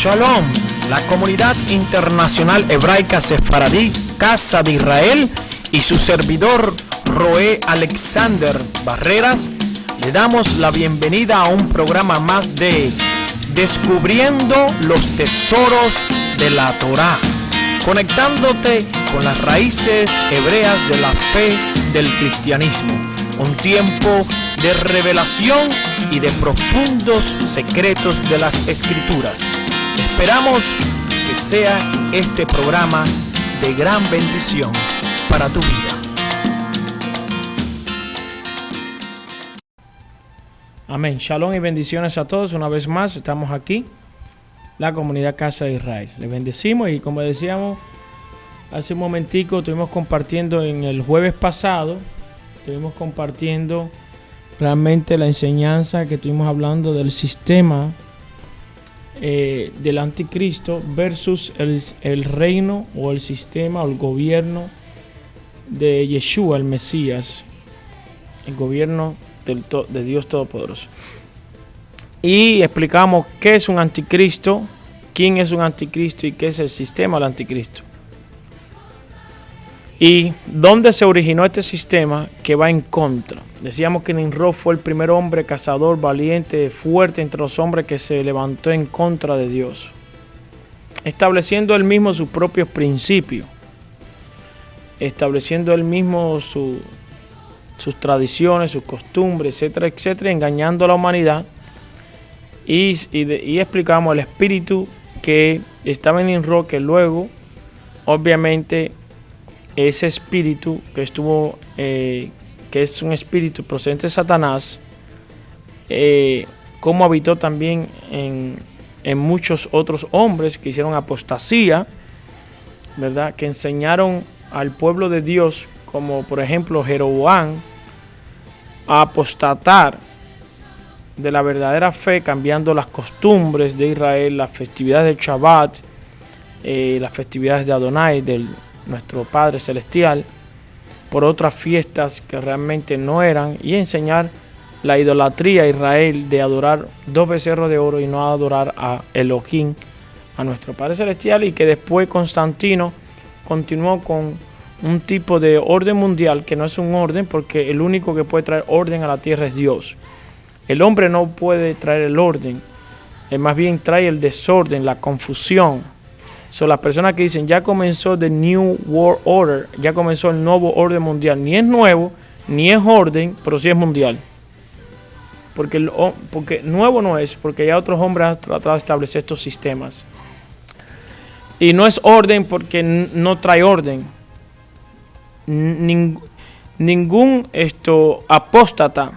Shalom, la comunidad internacional hebraica sefaradí, Casa de Israel, y su servidor Roé Alexander Barreras, le damos la bienvenida a un programa más de Descubriendo los Tesoros de la Torá, conectándote con las raíces hebreas de la fe del cristianismo. Un tiempo de revelación y de profundos secretos de las Escrituras. Esperamos que sea este programa de gran bendición para tu vida. Amén. Shalom y bendiciones a todos. Una vez más estamos aquí, la comunidad Casa de Israel. Les bendecimos y como decíamos hace un momentico, estuvimos compartiendo en el jueves pasado. Estuvimos compartiendo realmente la enseñanza que estuvimos hablando del sistema del anticristo versus el reino o el sistema o el gobierno de Yeshua, el Mesías, el gobierno de Dios Todopoderoso. Y explicamos qué es un anticristo, quién es un anticristo y qué es el sistema del anticristo. ¿Y dónde se originó este sistema que va en contra? Decíamos que Nimrod fue el primer hombre cazador, valiente, fuerte entre los hombres que se levantó en contra de Dios, estableciendo él mismo sus propios principios, estableciendo él mismo sus tradiciones, sus costumbres, etcétera, etcétera, engañando a la humanidad. Y explicamos el espíritu que estaba en Nimrod, que luego, obviamente, ese espíritu que estuvo, que es un espíritu procedente de Satanás, como habitó también en muchos otros hombres que hicieron apostasía, ¿verdad? Que enseñaron al pueblo de Dios, como por ejemplo Jeroboam, a apostatar de la verdadera fe, cambiando las costumbres de Israel, las festividades del Shabbat, las festividades de Adonai, del nuestro Padre Celestial, por otras fiestas que realmente no eran, y enseñar la idolatría a Israel de adorar 2 becerros de oro y no adorar a Elohim, a nuestro Padre Celestial, y que después Constantino continuó con un tipo de orden mundial que no es un orden, porque el único que puede traer orden a la tierra es Dios. El hombre no puede traer el orden, más bien trae el desorden, la confusión. Son las personas que dicen, ya comenzó the New World Order, ya comenzó el nuevo orden mundial. Ni es nuevo, ni es orden, pero sí es mundial. Porque nuevo no es, porque ya otros hombres han tratado de establecer estos sistemas. Y no es orden porque no trae orden. Ningún apóstata.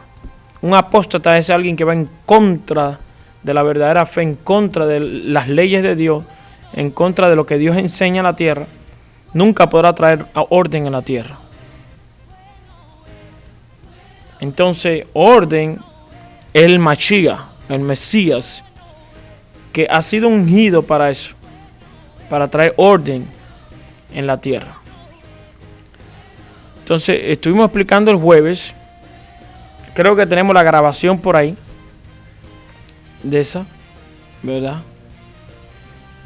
Un apóstata es alguien que va en contra de la verdadera fe, en contra de las leyes de Dios, en contra de lo que Dios enseña a la tierra. Nunca podrá traer orden en la tierra. Entonces, orden es el Mashiach, el Mesías, que ha sido ungido para eso, para traer orden en la tierra. Entonces, estuvimos explicando el jueves. Creo que tenemos la grabación por ahí de esa, ¿verdad?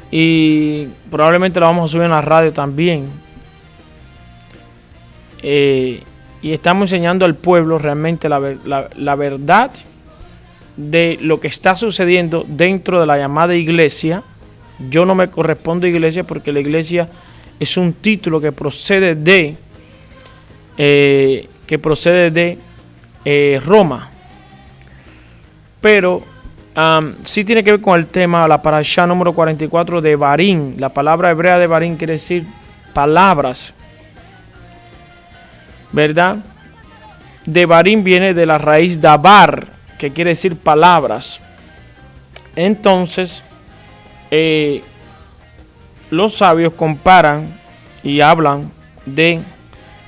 Y probablemente la vamos a subir en la radio también. Y estamos enseñando al pueblo realmente la verdad de lo que está sucediendo dentro de la llamada iglesia. Yo no me correspondo a iglesia porque la iglesia es un título que procede de Roma. Pero sí tiene que ver con el tema, la parashá número 44 de Barim. La palabra hebrea de Barim quiere decir palabras, ¿verdad? De Barim viene de la raíz dabar, que quiere decir palabras. Entonces, los sabios comparan y hablan de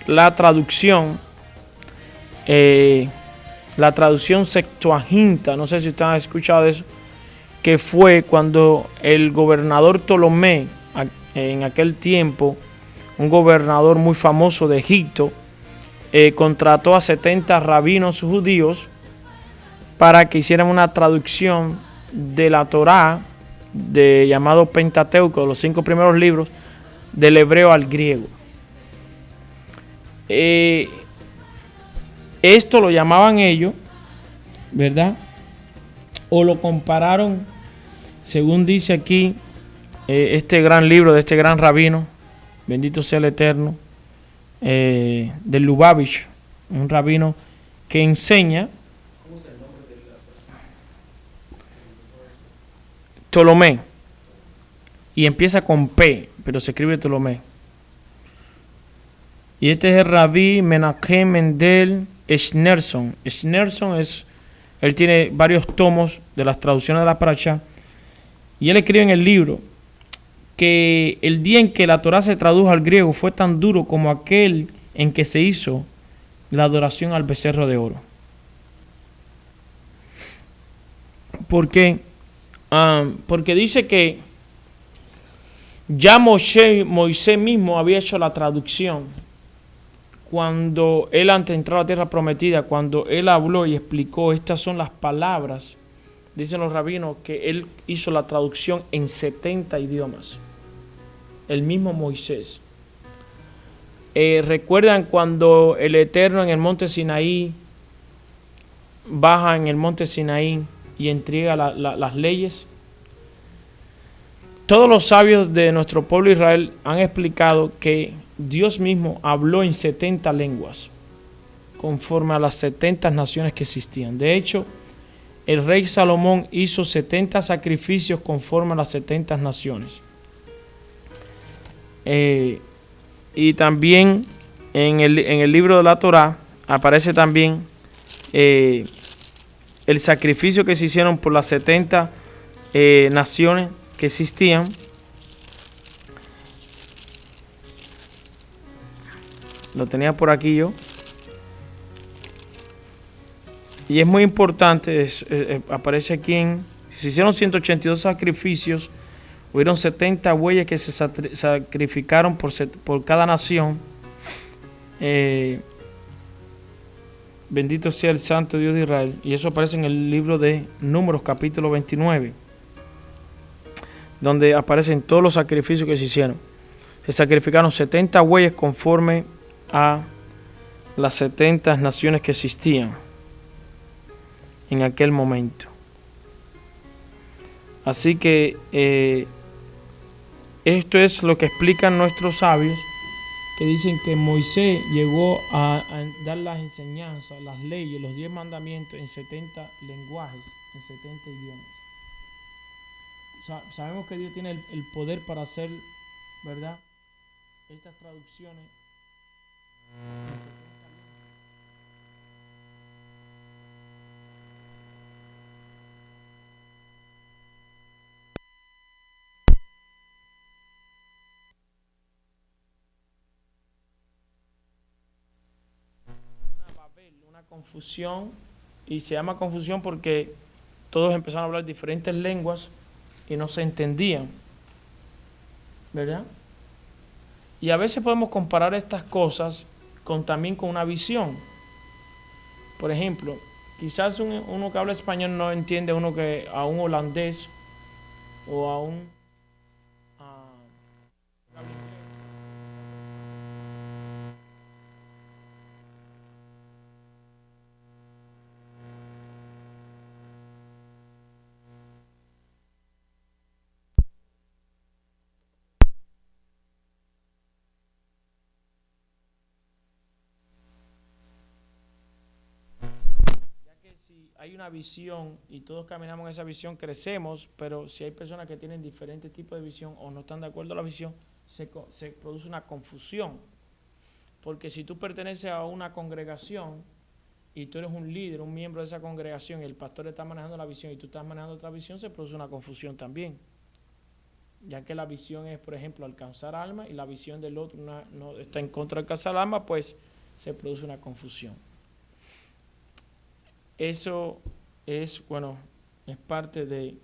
la traducción Septuaginta, no sé si ustedes han escuchado de eso, que fue cuando el gobernador Ptolomeo, en aquel tiempo, un gobernador muy famoso de Egipto, contrató a 70 rabinos judíos para que hicieran una traducción de la Torá llamado Pentateuco, los 5 primeros libros, del hebreo al griego. Esto lo llamaban ellos, ¿verdad? O lo compararon, según dice aquí, este gran libro de este gran rabino, bendito sea el Eterno, de Lubavitch, un rabino que enseña. Ptolomé, y empieza con P, pero se escribe Ptolomé. Y este es el Rabí Menachem Mendel Schneerson. Schneerson él tiene varios tomos de las traducciones de la Parashá, y él escribe en el libro que el día en que la Torá se tradujo al griego fue tan duro como aquel en que se hizo la adoración al becerro de oro. ¿Por qué? Porque dice que ya Moisés mismo había hecho la traducción cuando él, antes de entrar a la tierra prometida, cuando él habló y explicó, estas son las palabras, dicen los rabinos que él hizo la traducción en 70 idiomas, el mismo Moisés. ¿Recuerdan cuando el Eterno en el monte Sinaí baja en el monte Sinaí y entrega las leyes? Todos los sabios de nuestro pueblo Israel han explicado que Dios mismo habló en 70 lenguas, conforme a las 70 naciones que existían. De hecho, el rey Salomón hizo 70 sacrificios conforme a las 70 naciones. Y también en el libro de la Torá aparece también el sacrificio que se hicieron por las 70 naciones que existían. Lo tenía por aquí yo. Y es muy importante, aparece aquí se hicieron 182 sacrificios, hubieron 70 bueyes que se sacrificaron por cada nación. Bendito sea el Santo Dios de Israel. Y eso aparece en el libro de Números, capítulo 29. Donde aparecen todos los sacrificios que se hicieron. Se sacrificaron 70 bueyes conforme a las 70 naciones que existían en aquel momento. Así que esto es lo que explican nuestros sabios, que dicen que Moisés llegó a dar las enseñanzas, las leyes, los 10 mandamientos en 70 lenguajes, en 70 idiomas. Sabemos que Dios tiene el poder para hacer, ¿verdad?, estas traducciones en 70 lenguas. Una confusión, y se llama confusión porque todos empezaron a hablar diferentes lenguas y no se entendían, ¿verdad? Y a veces podemos comparar estas cosas también con una visión. Por ejemplo, quizás uno que habla español no entiende a un holandés o a un si hay una visión y todos caminamos en esa visión, crecemos, pero si hay personas que tienen diferentes tipos de visión o no están de acuerdo a la visión, se produce una confusión. Porque si tú perteneces a una congregación y tú eres un líder, un miembro de esa congregación, y el pastor está manejando la visión y tú estás manejando otra visión, se produce una confusión también. Ya que la visión es, por ejemplo, alcanzar alma y la visión del otro no está en contra de alcanzar alma, pues se produce una confusión. Eso es parte de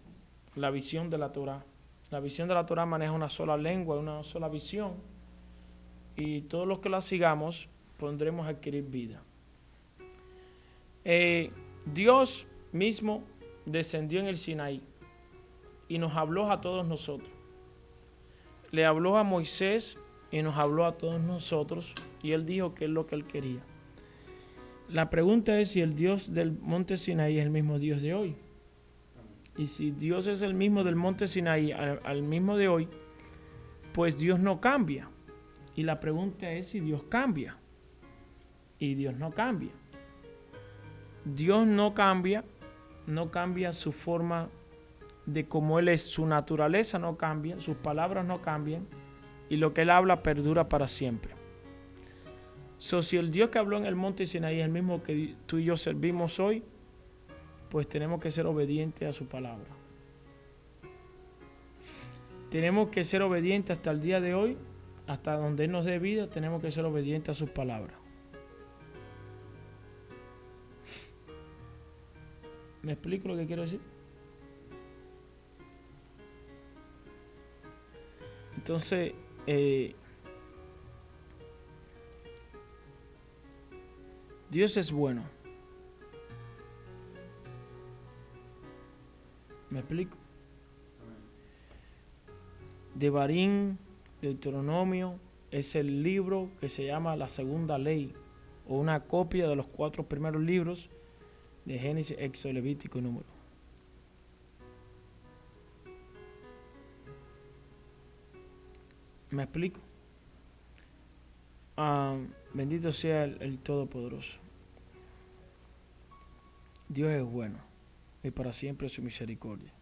la visión de la Torá. La visión de la Torá maneja una sola lengua, una sola visión, y todos los que la sigamos pondremos a adquirir vida. Dios mismo descendió en el Sinaí y nos habló a todos nosotros. Le habló a Moisés y nos habló a todos nosotros, y él dijo que es lo que él quería. La pregunta es si el Dios del monte Sinaí es el mismo Dios de hoy. Y si Dios es el mismo del monte Sinaí al mismo de hoy, pues Dios no cambia. Y la pregunta es si Dios cambia. Y Dios no cambia. Dios no cambia su forma de cómo Él es, su naturaleza no cambia, sus palabras no cambian, y lo que Él habla perdura para siempre. Si el Dios que habló en el monte Sinaí es el mismo que tú y yo servimos hoy, pues tenemos que ser obedientes a su palabra. Tenemos que ser obedientes hasta el día de hoy, hasta donde Él nos dé vida, tenemos que ser obedientes a sus palabras. ¿Me explico lo que quiero decir? Entonces, Dios es bueno. ¿Me explico? Devarim, Deuteronomio, es el libro que se llama la segunda ley, o una copia de los 4 primeros libros de Génesis, Éxodo, Levítico y Número. ¿Me explico? Bendito sea el Todopoderoso. Dios es bueno y para siempre su misericordia.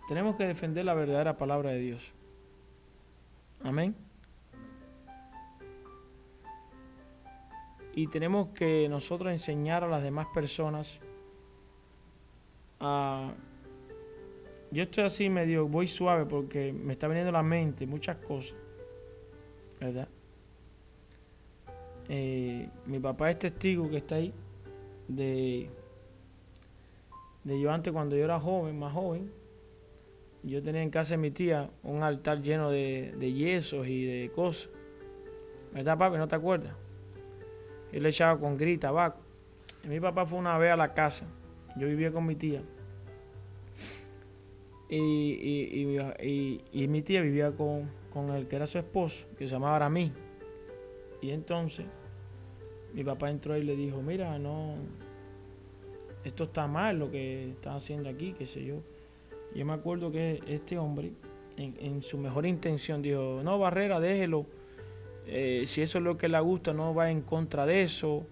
Tenemos que defender la verdadera palabra de Dios. Amén. Y tenemos que nosotros enseñar a las demás personas a... Yo estoy así medio, voy suave porque me está viniendo a la mente muchas cosas, ¿verdad? Mi papá es testigo que está ahí de yo antes, cuando yo era joven, más joven. Yo tenía en casa de mi tía un altar lleno de yesos y de cosas, ¿verdad, papi? ¿No te acuerdas? Él le echaba con gris, tabaco. Y mi papá fue una vez a la casa. Yo vivía con mi tía. Y mi tía vivía con el que era su esposo, que se llamaba Aramí. Y entonces mi papá entró y le dijo, mira, no, esto está mal lo que están haciendo aquí, qué sé yo. Yo me acuerdo que este hombre, en su mejor intención, dijo, no, Barrera, déjelo. Si eso es lo que le gusta, no va en contra de eso,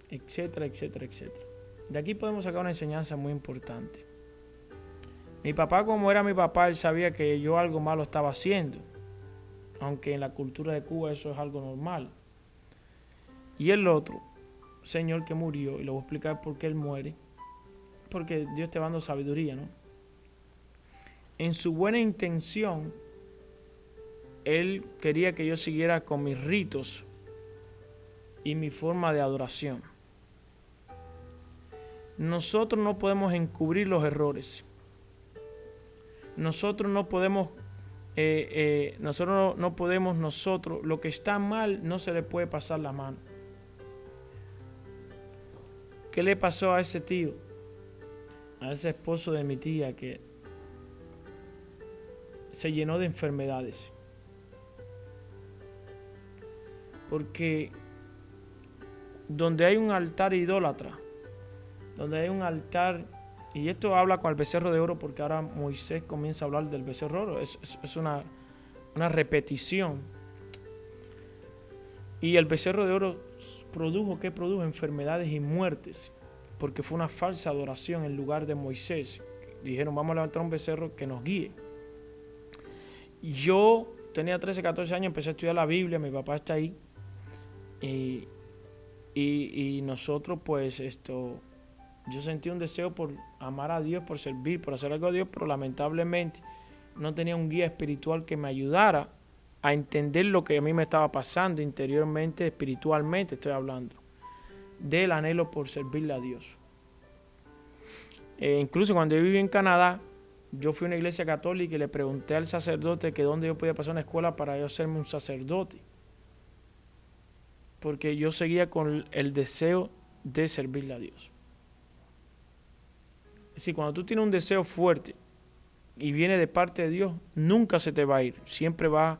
etcétera, etcétera, etcétera. De aquí podemos sacar una enseñanza muy importante. Mi papá, como era mi papá, él sabía que yo algo malo estaba haciendo, aunque en la cultura de Cuba eso es algo normal. Y el otro señor que murió, y le voy a explicar por qué él muere, porque Dios te va dando sabiduría, ¿no? En su buena intención, él quería que yo siguiera con mis ritos y mi forma de adoración. Nosotros no podemos encubrir los errores. Nosotros no podemos, lo que está mal no se le puede pasar la mano. ¿Qué le pasó a ese tío? A ese esposo de mi tía que se llenó de enfermedades. Porque donde hay un altar idólatra, donde hay un altar, y esto habla con el becerro de oro porque ahora Moisés comienza a hablar del becerro de oro, es una repetición. Y el becerro de oro produjo enfermedades y muertes, porque fue una falsa adoración en lugar de Moisés. Dijeron, vamos a levantar un becerro que nos guíe. Yo tenía 13, 14 años, empecé a estudiar la Biblia, mi papá está ahí. Y nosotros pues yo sentí un deseo por amar a Dios, por servir, por hacer algo a Dios, pero lamentablemente no tenía un guía espiritual que me ayudara a entender lo que a mí me estaba pasando interiormente, espiritualmente estoy hablando, del anhelo por servirle a Dios. Incluso cuando yo viví en Canadá, yo fui a una iglesia católica y le pregunté al sacerdote que dónde yo podía pasar una escuela para yo hacerme un sacerdote. porque yo seguía con el deseo de servirle a Dios. Es decir, cuando tú tienes un deseo fuerte y viene de parte de Dios, nunca se te va a ir. Siempre va,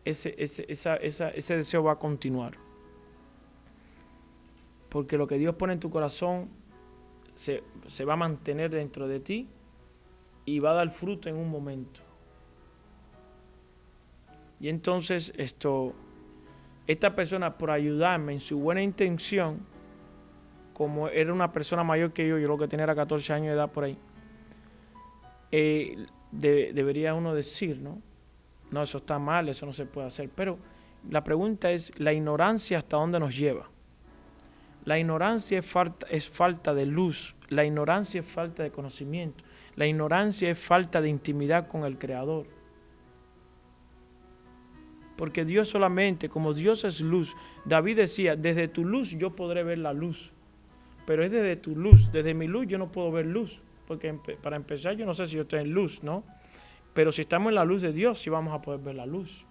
ese deseo va a continuar. Porque lo que Dios pone en tu corazón se va a mantener dentro de ti y va a dar fruto en un momento. Y entonces esta persona, por ayudarme en su buena intención, como era una persona mayor que yo lo que tenía era 14 años de edad por ahí, debería uno decir, no, eso está mal, eso no se puede hacer. Pero la pregunta es, ¿la ignorancia hasta dónde nos lleva? La ignorancia es falta de luz, la ignorancia es falta de conocimiento, la ignorancia es falta de intimidad con el Creador. Porque Dios solamente, como Dios es luz, David decía, desde tu luz yo podré ver la luz. Pero es desde tu luz, desde mi luz yo no puedo ver luz. Porque para empezar yo no sé si yo estoy en luz, ¿no? Pero si estamos en la luz de Dios sí vamos a poder ver la luz.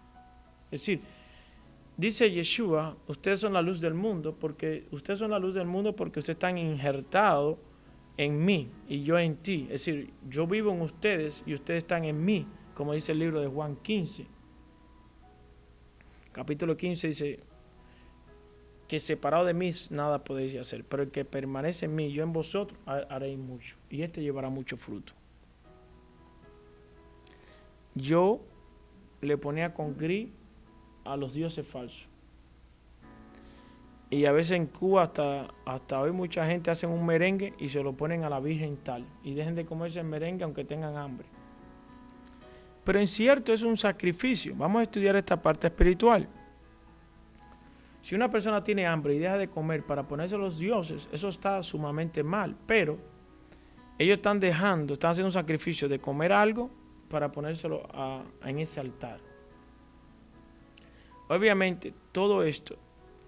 Es decir, dice Yeshua, ustedes son la luz del mundo porque ustedes están injertados en mí y yo en ti. Es decir, yo vivo en ustedes y ustedes están en mí, como dice el libro de Juan 15. Capítulo 15 dice que separado de mí nada podéis hacer, pero el que permanece en mí y yo en vosotros haréis mucho, y llevará mucho fruto. Yo le ponía con gris a los dioses falsos. Y a veces en Cuba hasta hoy mucha gente hace un merengue y se lo ponen a la Virgen tal, y dejen de comerse el merengue aunque tengan hambre. Pero en cierto es un sacrificio. Vamos a estudiar esta parte espiritual. Si una persona tiene hambre y deja de comer para ponerse a los dioses, eso está sumamente mal. Pero ellos están haciendo un sacrificio de comer algo para ponérselo en ese altar. Obviamente, todo esto,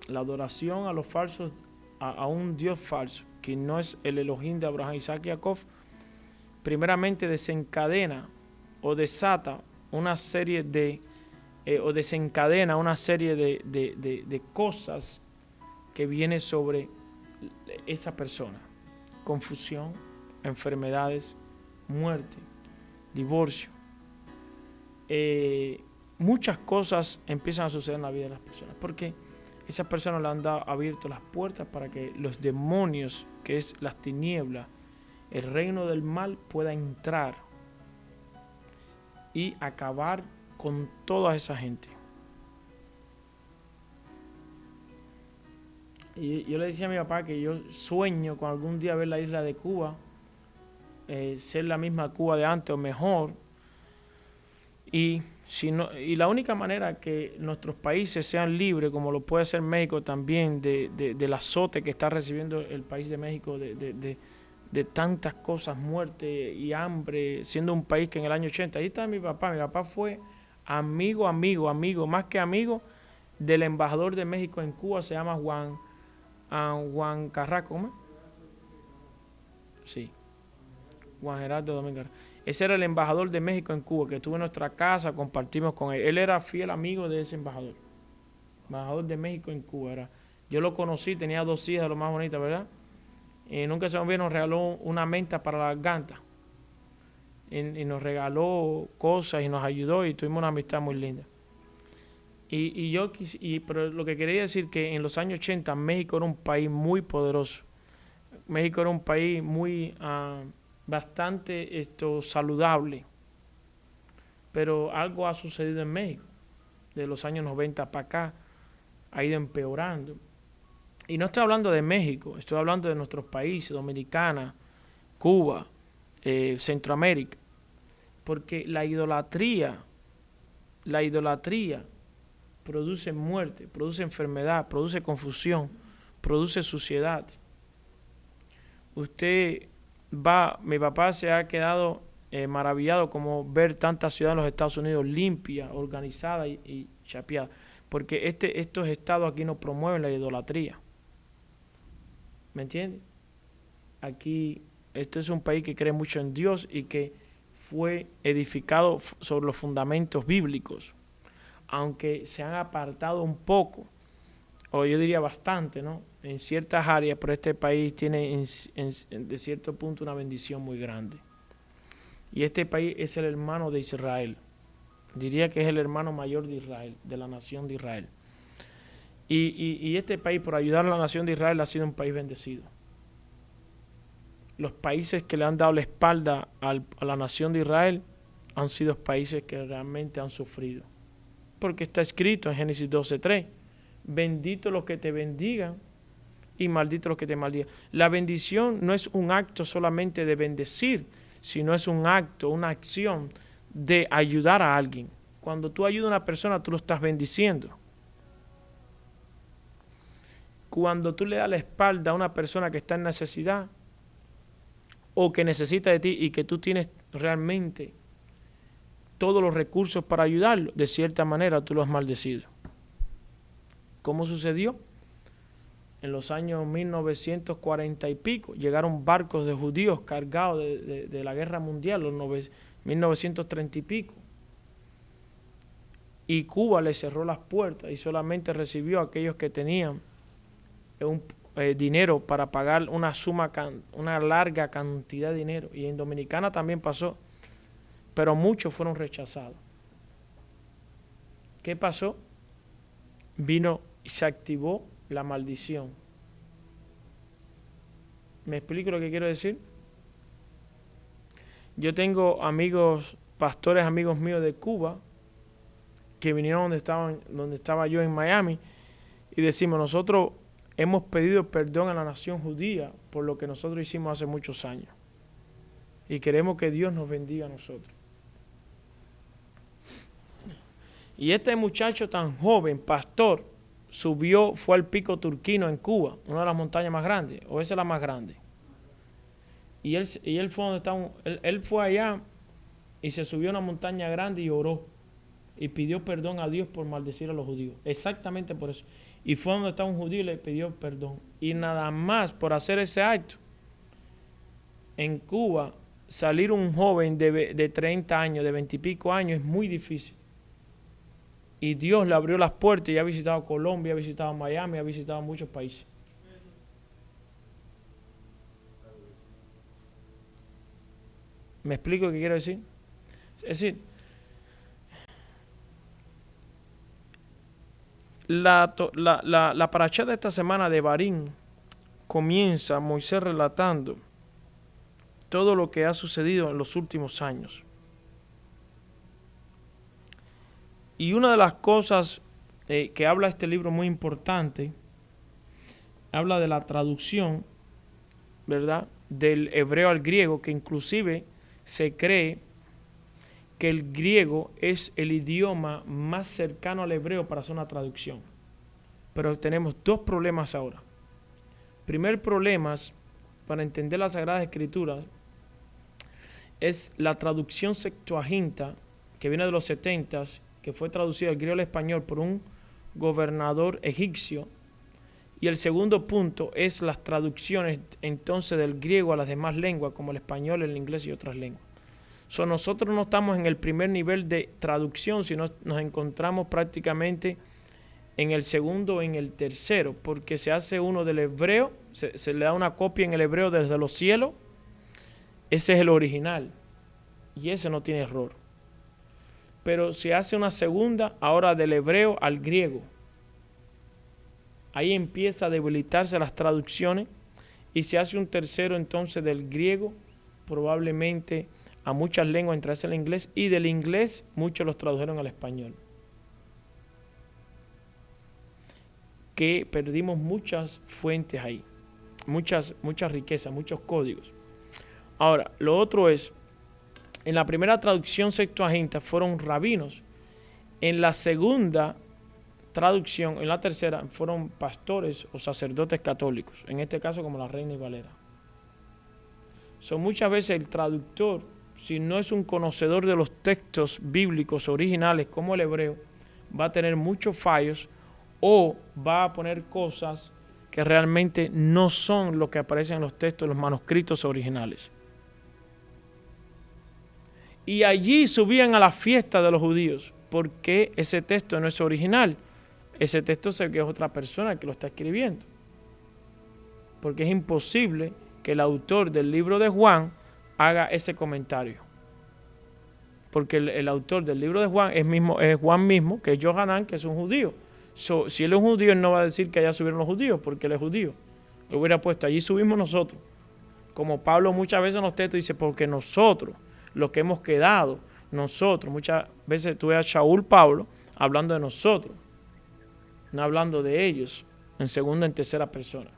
la adoración a los falsos, a un Dios falso, que no es el Elohim de Abraham, Isaac y Jacob, primeramente desencadena o desata una serie o desencadena una serie de cosas que vienen sobre esa persona. Confusión, enfermedades, muerte, divorcio. Muchas cosas empiezan a suceder en la vida de las personas porque esas personas le han abierto las puertas para que los demonios, que es las tinieblas, el reino del mal, pueda entrar y acabar con toda esa gente. Y yo le decía a mi papá que yo sueño con algún día ver la isla de Cuba, ser la misma Cuba de antes o mejor. Y la única manera que nuestros países sean libres, como lo puede ser México también, del azote que está recibiendo el país de México, de tantas cosas, muerte y hambre, siendo un país que en el año 80, ahí está mi papá fue amigo, más que amigo del embajador de México en Cuba, se llama Juan Carrasco, ¿no? Sí, Juan Gerardo Domínguez. Ese era el embajador de México en Cuba, que estuvo en nuestra casa, compartimos con él. Él era fiel amigo de ese embajador de México en Cuba. Yo lo conocí, tenía 2 hijas, lo más bonita, ¿verdad? Nunca se me olvidó, nos regaló una menta para la garganta. Y nos regaló cosas y nos ayudó y tuvimos una amistad muy linda. Pero lo que quería decir que en los años 80 México era un país muy poderoso. México era un país muy bastante saludable. Pero algo ha sucedido en México. De los años 90 para acá ha ido empeorando. Y no estoy hablando de México, estoy hablando de nuestros países, Dominicana, Cuba, Centroamérica. Porque la idolatría produce muerte, produce enfermedad, produce confusión, produce suciedad. Mi papá se ha quedado maravillado como ver tantas ciudades en los Estados Unidos limpias, organizadas y chapeadas, porque estos estados aquí no promueven la idolatría. ¿Me entiendes? Aquí, este es un país que cree mucho en Dios y que fue edificado sobre los fundamentos bíblicos, aunque se han apartado un poco o yo diría bastante, ¿no? En ciertas áreas, pero este país tiene de cierto punto una bendición muy grande. Y este país es el hermano de Israel. Diría que es el hermano mayor de Israel, de la nación de Israel. Y este país, por ayudar a la nación de Israel, ha sido un país bendecido. Los países que le han dado la espalda a la nación de Israel han sido países que realmente han sufrido. Porque está escrito en Génesis 12:3, bendito los que te bendigan y maldito los que te maldigan. La bendición no es un acto solamente de bendecir, sino es un acto, una acción de ayudar a alguien. Cuando tú ayudas a una persona, tú lo estás bendiciendo. Cuando tú le das la espalda a una persona que está en necesidad o que necesita de ti y que tú tienes realmente todos los recursos para ayudarlo, de cierta manera tú lo has maldecido. ¿Cómo sucedió? En los años 1940 y pico, llegaron barcos de judíos cargados de la guerra mundial, los 1930 y pico. Y Cuba le cerró las puertas y solamente recibió a aquellos que tenían dinero para pagar una larga cantidad de dinero. Y en Dominicana también pasó, pero muchos fueron rechazados. ¿Qué pasó? Vino y se activó la maldición. ¿Me explico lo que quiero decir? Yo tengo amigos, pastores amigos míos de Cuba, que vinieron donde estaba yo en Miami, y decimos, nosotros hemos pedido perdón a la nación judía por lo que nosotros hicimos hace muchos años. Y queremos que Dios nos bendiga a nosotros. Y este muchacho tan joven, pastor, fue al Pico Turquino en Cuba, una de las montañas más grandes, o esa es la más grande. Y él fue donde está él fue allá y se subió a una montaña grande y oró. Y pidió perdón a Dios por maldecir a los judíos. Exactamente por eso. Y fue donde está un judío y le pidió perdón. Y nada más por hacer ese acto, en Cuba, salir un joven de 30 años, de 20 y pico años, es muy difícil. Y Dios le abrió las puertas y ha visitado Colombia, ha visitado Miami, ha visitado muchos países. ¿Me explico qué quiero decir? Es decir, la parashá de esta semana de Barín comienza Moisés relatando todo lo que ha sucedido en los últimos años. Y una de las cosas que habla este libro muy importante, habla de la traducción, ¿verdad?, del hebreo al griego, que inclusive se cree que el griego es el idioma más cercano al hebreo para hacer una traducción. Pero tenemos dos problemas ahora. Primer problema para entender las Sagradas Escrituras es la traducción Septuaginta, que viene de los 70s, que fue traducida al griego al español por un gobernador egipcio. Y el segundo punto es las traducciones entonces del griego a las demás lenguas, como el español, el inglés y otras lenguas. Nosotros no estamos en el primer nivel de traducción, sino nos encontramos prácticamente en el segundo o en el tercero, porque se hace uno del hebreo, se le da una copia en el hebreo desde los cielos. Ese es el original y ese no tiene error. Pero se hace una segunda ahora del hebreo al griego. Ahí empieza a debilitarse las traducciones y se hace un tercero entonces del griego, probablemente a muchas lenguas, entre esas el inglés, y del inglés muchos los tradujeron al español. Que perdimos muchas fuentes ahí, muchas riquezas, muchos códigos. Ahora, lo otro es, en la primera traducción Septuaginta fueron rabinos, en la segunda traducción, en la tercera, fueron pastores o sacerdotes católicos, en este caso como la Reina y Valera. Muchas veces el traductor, si no es un conocedor de los textos bíblicos originales como el hebreo, va a tener muchos fallos o va a poner cosas que realmente no son lo que aparecen en los textos, los manuscritos originales. Y allí subían a la fiesta de los judíos, porque ese texto no es original. ese texto se ve que es otra persona que lo está escribiendo. Porque es imposible que el autor del libro de Juan haga ese comentario. Porque el autor del libro de Juan es Juan mismo, que es Johanán, que es un judío. Si él es un judío, él no va a decir que allá subieron los judíos, porque él es judío. Lo hubiera puesto, allí subimos nosotros. Como Pablo muchas veces en los textos dice, porque nosotros, los que hemos quedado, nosotros, muchas veces tú ves a Shaul Pablo hablando de nosotros, no hablando de ellos, en segunda, en tercera persona.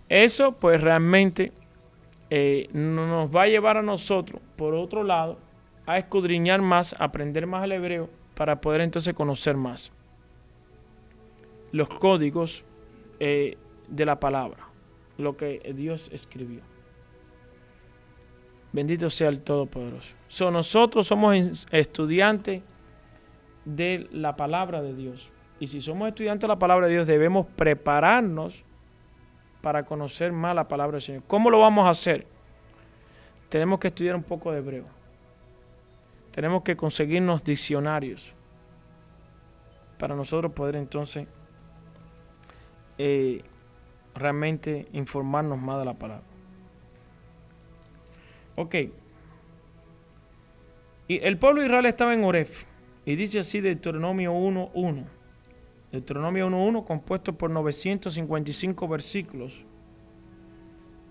Eso pues realmente nos va a llevar a nosotros, por otro lado, a escudriñar más, a aprender más el hebreo, para poder entonces conocer más los códigos de la palabra, lo que Dios escribió. Bendito sea el Todopoderoso. Nosotros somos estudiantes de la palabra de Dios. Y si somos estudiantes de la palabra de Dios, debemos prepararnos para conocer más la palabra del Señor. ¿Cómo lo vamos a hacer? Tenemos que estudiar un poco de hebreo. Tenemos que conseguirnos diccionarios para nosotros poder entonces realmente informarnos más de la palabra. Ok. Y el pueblo de Israel estaba en Horeb. Y dice así Deuteronomio 1.1. Deuteronomio 1.1 compuesto por 955 versículos.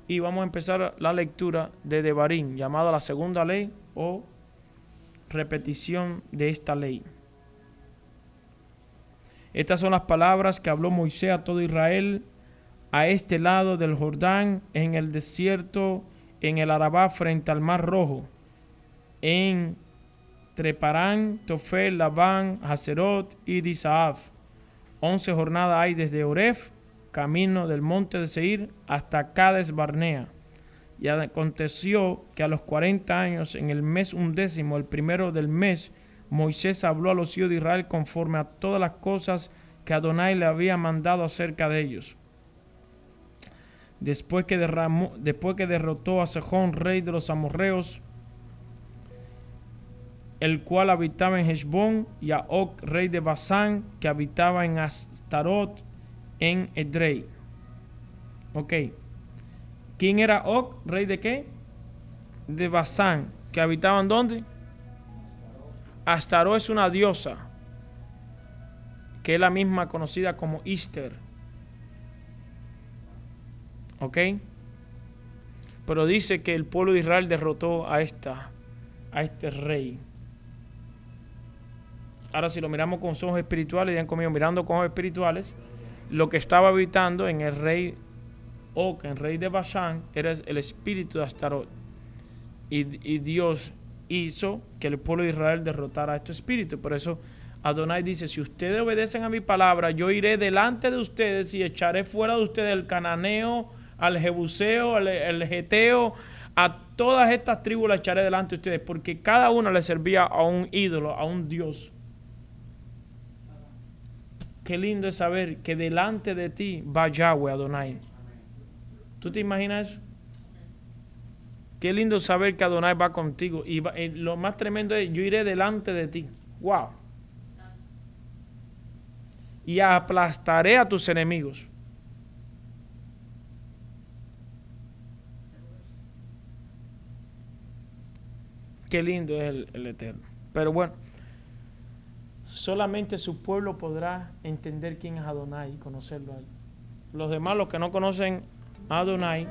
Y vamos a empezar la lectura de Devarim, llamada la segunda ley o repetición de esta ley. Estas son las palabras que habló Moisés a todo Israel a este lado del Jordán, en el desierto, en el Arabá, frente al Mar Rojo, entre Parán, Tofel, Labán, Haserot y Disaaf. 11 jornadas hay desde Horeb, camino del monte de Seir, hasta Cades Barnea. Y aconteció que a los 40 años, en el mes 11, el primero del mes, Moisés habló a los hijos de Israel conforme a todas las cosas que Adonai le había mandado acerca de ellos. Después que derrotó a Sejón, rey de los amorreos, el cual habitaba en Heshbón, y a Og, rey de Basán, que habitaba en Astarot, en Edrei. Ok. ¿Quién era Og, rey de qué? De Basán, que habitaban ¿dónde? Astarot es una diosa, que es la misma conocida como Ister. ¿Ok? Pero dice que el pueblo de Israel derrotó a este rey. Ahora si lo miramos con ojos espirituales, digan conmigo, mirando con ojos espirituales, lo que estaba habitando en el rey Og, en el rey de Basán, era el espíritu de Astarot. Y Dios hizo que el pueblo de Israel derrotara a este espíritu. Por eso Adonai dice, si ustedes obedecen a mi palabra, yo iré delante de ustedes y echaré fuera de ustedes al cananeo, al jebuseo, al geteo, a todas estas tribus las echaré delante de ustedes, porque cada una le servía a un ídolo, a un Dios. Qué lindo es saber que delante de ti va Yahweh Adonai. ¿Tú te imaginas eso? Qué lindo saber que Adonai va contigo. Y lo más tremendo es, yo iré delante de ti. ¡Wow! Y aplastaré a tus enemigos. Qué lindo es el Eterno. Pero bueno, solamente su pueblo podrá entender quién es Adonai y conocerlo a él. Los demás, los que no conocen a Adonai,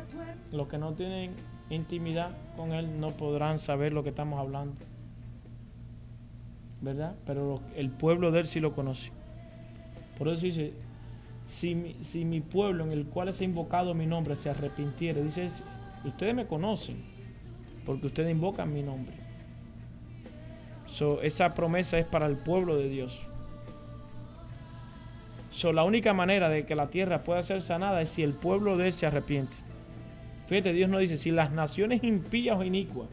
los que no tienen intimidad con él, no podrán saber lo que estamos hablando, ¿verdad? Pero el pueblo de él sí lo conoce. Por eso dice, si mi pueblo en el cual es invocado mi nombre se arrepintiere, dice, ustedes me conocen porque ustedes invocan mi nombre. Esa promesa es para el pueblo de Dios. La única manera de que la tierra pueda ser sanada es si el pueblo de él se arrepiente. Fíjate, Dios no dice, si las naciones impías o inicuas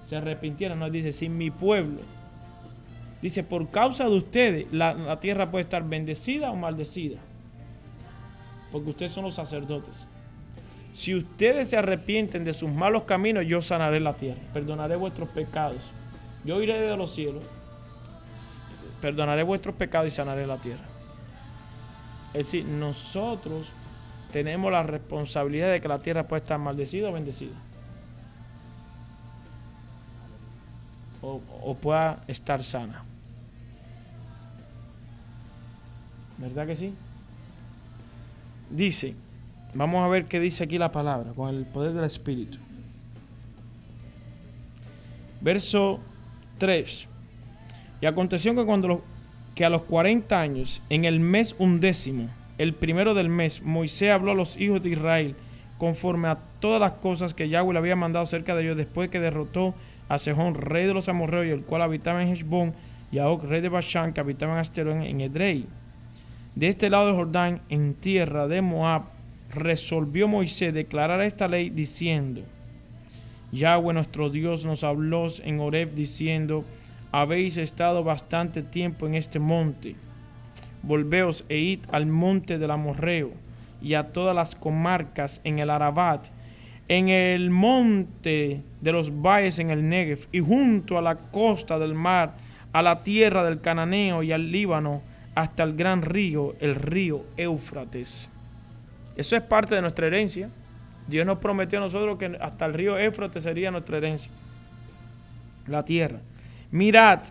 se arrepintieran, no dice, si mi pueblo. Dice, por causa de ustedes, la tierra puede estar bendecida o maldecida. Porque ustedes son los sacerdotes. Si ustedes se arrepienten de sus malos caminos, yo sanaré la tierra, perdonaré vuestros pecados. Yo iré de los cielos, perdonaré vuestros pecados y sanaré la tierra. Es decir, nosotros tenemos la responsabilidad de que la tierra pueda estar maldecida o bendecida. O pueda estar sana. ¿Verdad que sí? Dice, vamos a ver qué dice aquí la palabra, con el poder del Espíritu. Verso 3. Y aconteció que a los 40 años, en el mes 11, el primero del mes, Moisés habló a los hijos de Israel conforme a todas las cosas que Yahweh le había mandado acerca de ellos después que derrotó a Sejón, rey de los amorreos, el cual habitaba en Heshbón, y a Og, rey de Bashán, que habitaba en Astarón, en Edrei. De este lado del Jordán, en tierra de Moab, resolvió Moisés declarar esta ley diciendo: Yahweh nuestro Dios nos habló en Horeb diciendo: habéis estado bastante tiempo en este monte. Volveos e id al monte del amorreo y a todas las comarcas en el Arabat, en el monte de los valles en el Negev, y junto a la costa del mar, a la tierra del Cananeo y al Líbano, hasta el gran río, el río Éufrates. Eso es parte de nuestra herencia. Dios nos prometió a nosotros que hasta el río Éufrates sería nuestra herencia, la tierra. Mirad,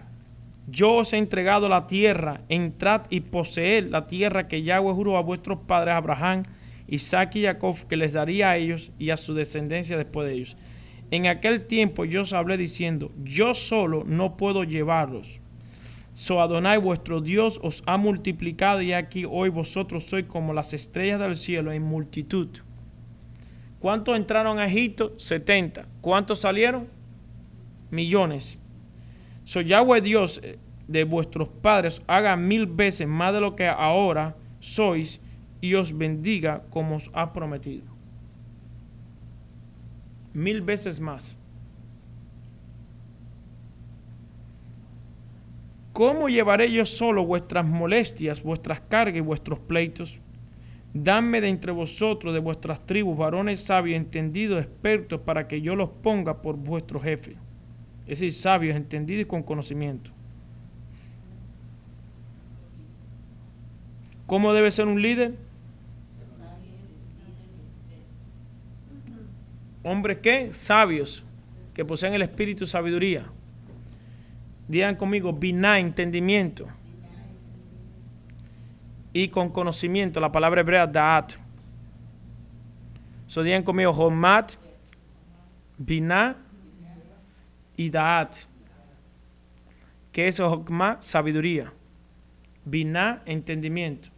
yo os he entregado la tierra, entrad y poseed la tierra que Yahweh juró a vuestros padres Abraham, Isaac y Jacob, que les daría a ellos y a su descendencia después de ellos. En aquel tiempo yo os hablé diciendo: yo solo no puedo llevarlos. So Adonai vuestro Dios os ha multiplicado, y aquí hoy vosotros sois como las estrellas del cielo en multitud. ¿Cuántos entraron a Egipto? 70. ¿Cuántos salieron? Millones. So Yahweh Dios de vuestros padres haga 1000 veces más de lo que ahora sois, y os bendiga como os ha prometido. 1000 veces más. ¿Cómo llevaré yo solo vuestras molestias, vuestras cargas y vuestros pleitos? Dadme de entre vosotros, de vuestras tribus, varones sabios, entendidos, expertos, para que yo los ponga por vuestro jefe. Es decir, sabios, entendidos y con conocimiento. ¿Cómo debe ser un líder? Hombres ¿qué? Sabios, que poseen el espíritu de sabiduría. Digan conmigo, biná, entendimiento. Y con conocimiento, la palabra hebrea da'at. So digan conmigo, homat, biná y da'at. ¿Qué es hokmah? Sabiduría. Biná, entendimiento.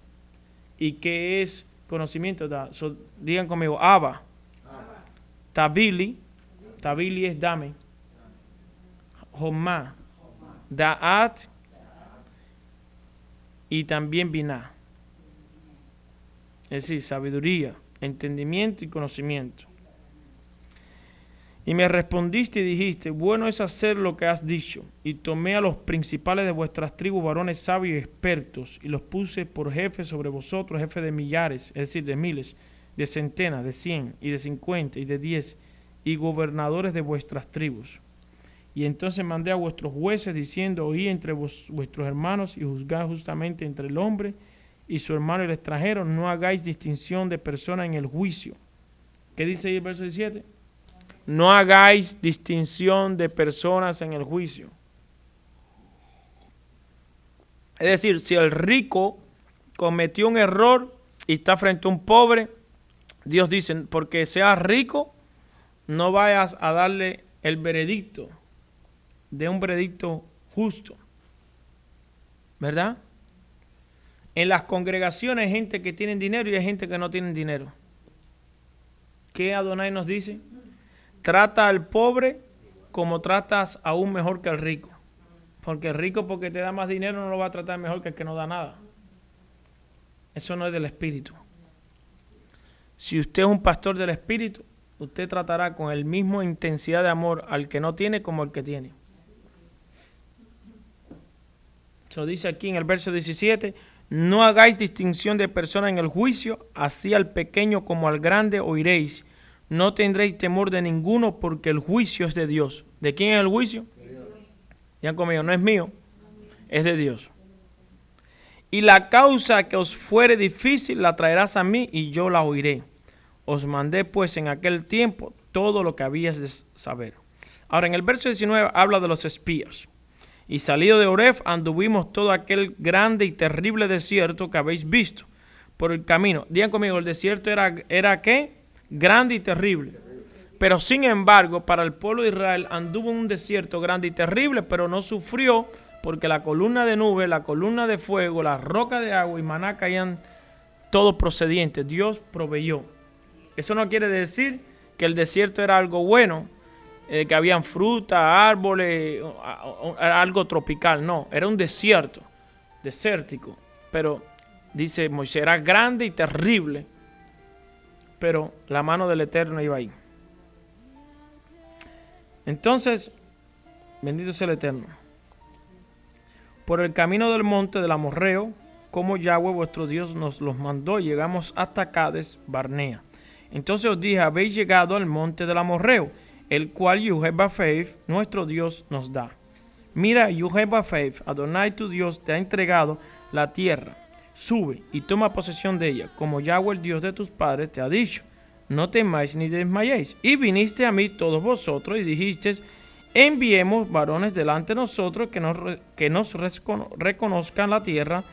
¿Y qué es conocimiento? So digan conmigo, Abba. Tabili. Tabili es dame. Homá. Da'at. Y también biná. Es decir, sabiduría, entendimiento y conocimiento. Y me respondiste y dijiste: bueno es hacer lo que has dicho. Y tomé a los principales de vuestras tribus, varones sabios y expertos, y los puse por jefes sobre vosotros, jefes de millares, es decir, de miles, de centenas, de 100 y de 50 y de 10, y gobernadores de vuestras tribus. Y entonces mandé a vuestros jueces diciendo: oí entre vuestros hermanos y juzgad justamente entre el hombre y su hermano y el extranjero. No hagáis distinción de personas en el juicio. ¿Qué dice ahí el verso 17? No hagáis distinción de personas en el juicio. Es decir, si el rico cometió un error y está frente a un pobre, Dios dice: porque seas rico, no vayas a darle el veredicto de un veredicto justo. ¿Verdad? En las congregaciones hay gente que tiene dinero y hay gente que no tiene dinero. ¿Qué Adonai nos dice? Trata al pobre como tratas aún mejor que al rico. Porque el rico, porque te da más dinero, no lo va a tratar mejor que el que no da nada. Eso no es del Espíritu. Si usted es un pastor del Espíritu, usted tratará con el mismo intensidad de amor al que no tiene como al que tiene. Eso dice aquí en el verso 17: no hagáis distinción de personas en el juicio, así al pequeño como al grande oiréis. No tendréis temor de ninguno, porque el juicio es de Dios. ¿De quién es el juicio? De Dios. Ya conmigo, no es mío, es de Dios. Y la causa que os fuere difícil la traerás a mí y yo la oiré. Os mandé pues en aquel tiempo todo lo que habías de saber. Ahora en el verso 19 habla de los espías. Y salido de Oreb anduvimos todo aquel grande y terrible desierto que habéis visto por el camino. Digan conmigo, el desierto era ¿qué? Grande y terrible. Pero sin embargo, para el pueblo de Israel anduvo en un desierto grande y terrible, pero no sufrió porque la columna de nube, la columna de fuego, la roca de agua y maná caían todos procedientes. Dios proveyó. Eso no quiere decir que el desierto era algo bueno, que habían frutas, árboles, algo tropical. No, era un desierto, desértico. Pero dice Moisés, era grande y terrible, pero la mano del Eterno iba ahí. Entonces, bendito sea el Eterno. Por el camino del monte del Amorreo, como Yahweh vuestro Dios nos los mandó, llegamos hasta Cades Barnea. Entonces os dije, habéis llegado al monte del Amorreo, el cual Yahweh nuestro Dios nos da. Mira, Yahweh, Adonai tu Dios te ha entregado la tierra. Sube y toma posesión de ella, como Yahweh el Dios de tus padres te ha dicho. No temáis ni desmayéis. Y viniste a mí todos vosotros y dijisteis, enviemos varones delante de nosotros que nos reconozcan la tierra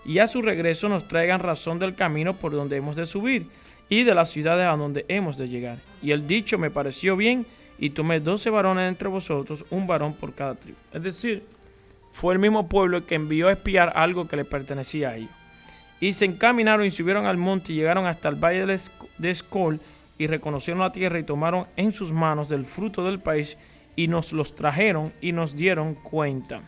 y a su regreso nos traigan razón del camino por donde hemos de subir y de las ciudades a donde hemos de llegar. Y el dicho me pareció bien y tomé 12 varones entre vosotros, un varón por cada tribu. Es decir, fue el mismo pueblo el que envió a espiar algo que le pertenecía a ellos. Y se encaminaron y subieron al monte y llegaron hasta el valle de Escol y reconocieron la tierra y tomaron en sus manos del fruto del país y nos los trajeron y nos dieron cuenta.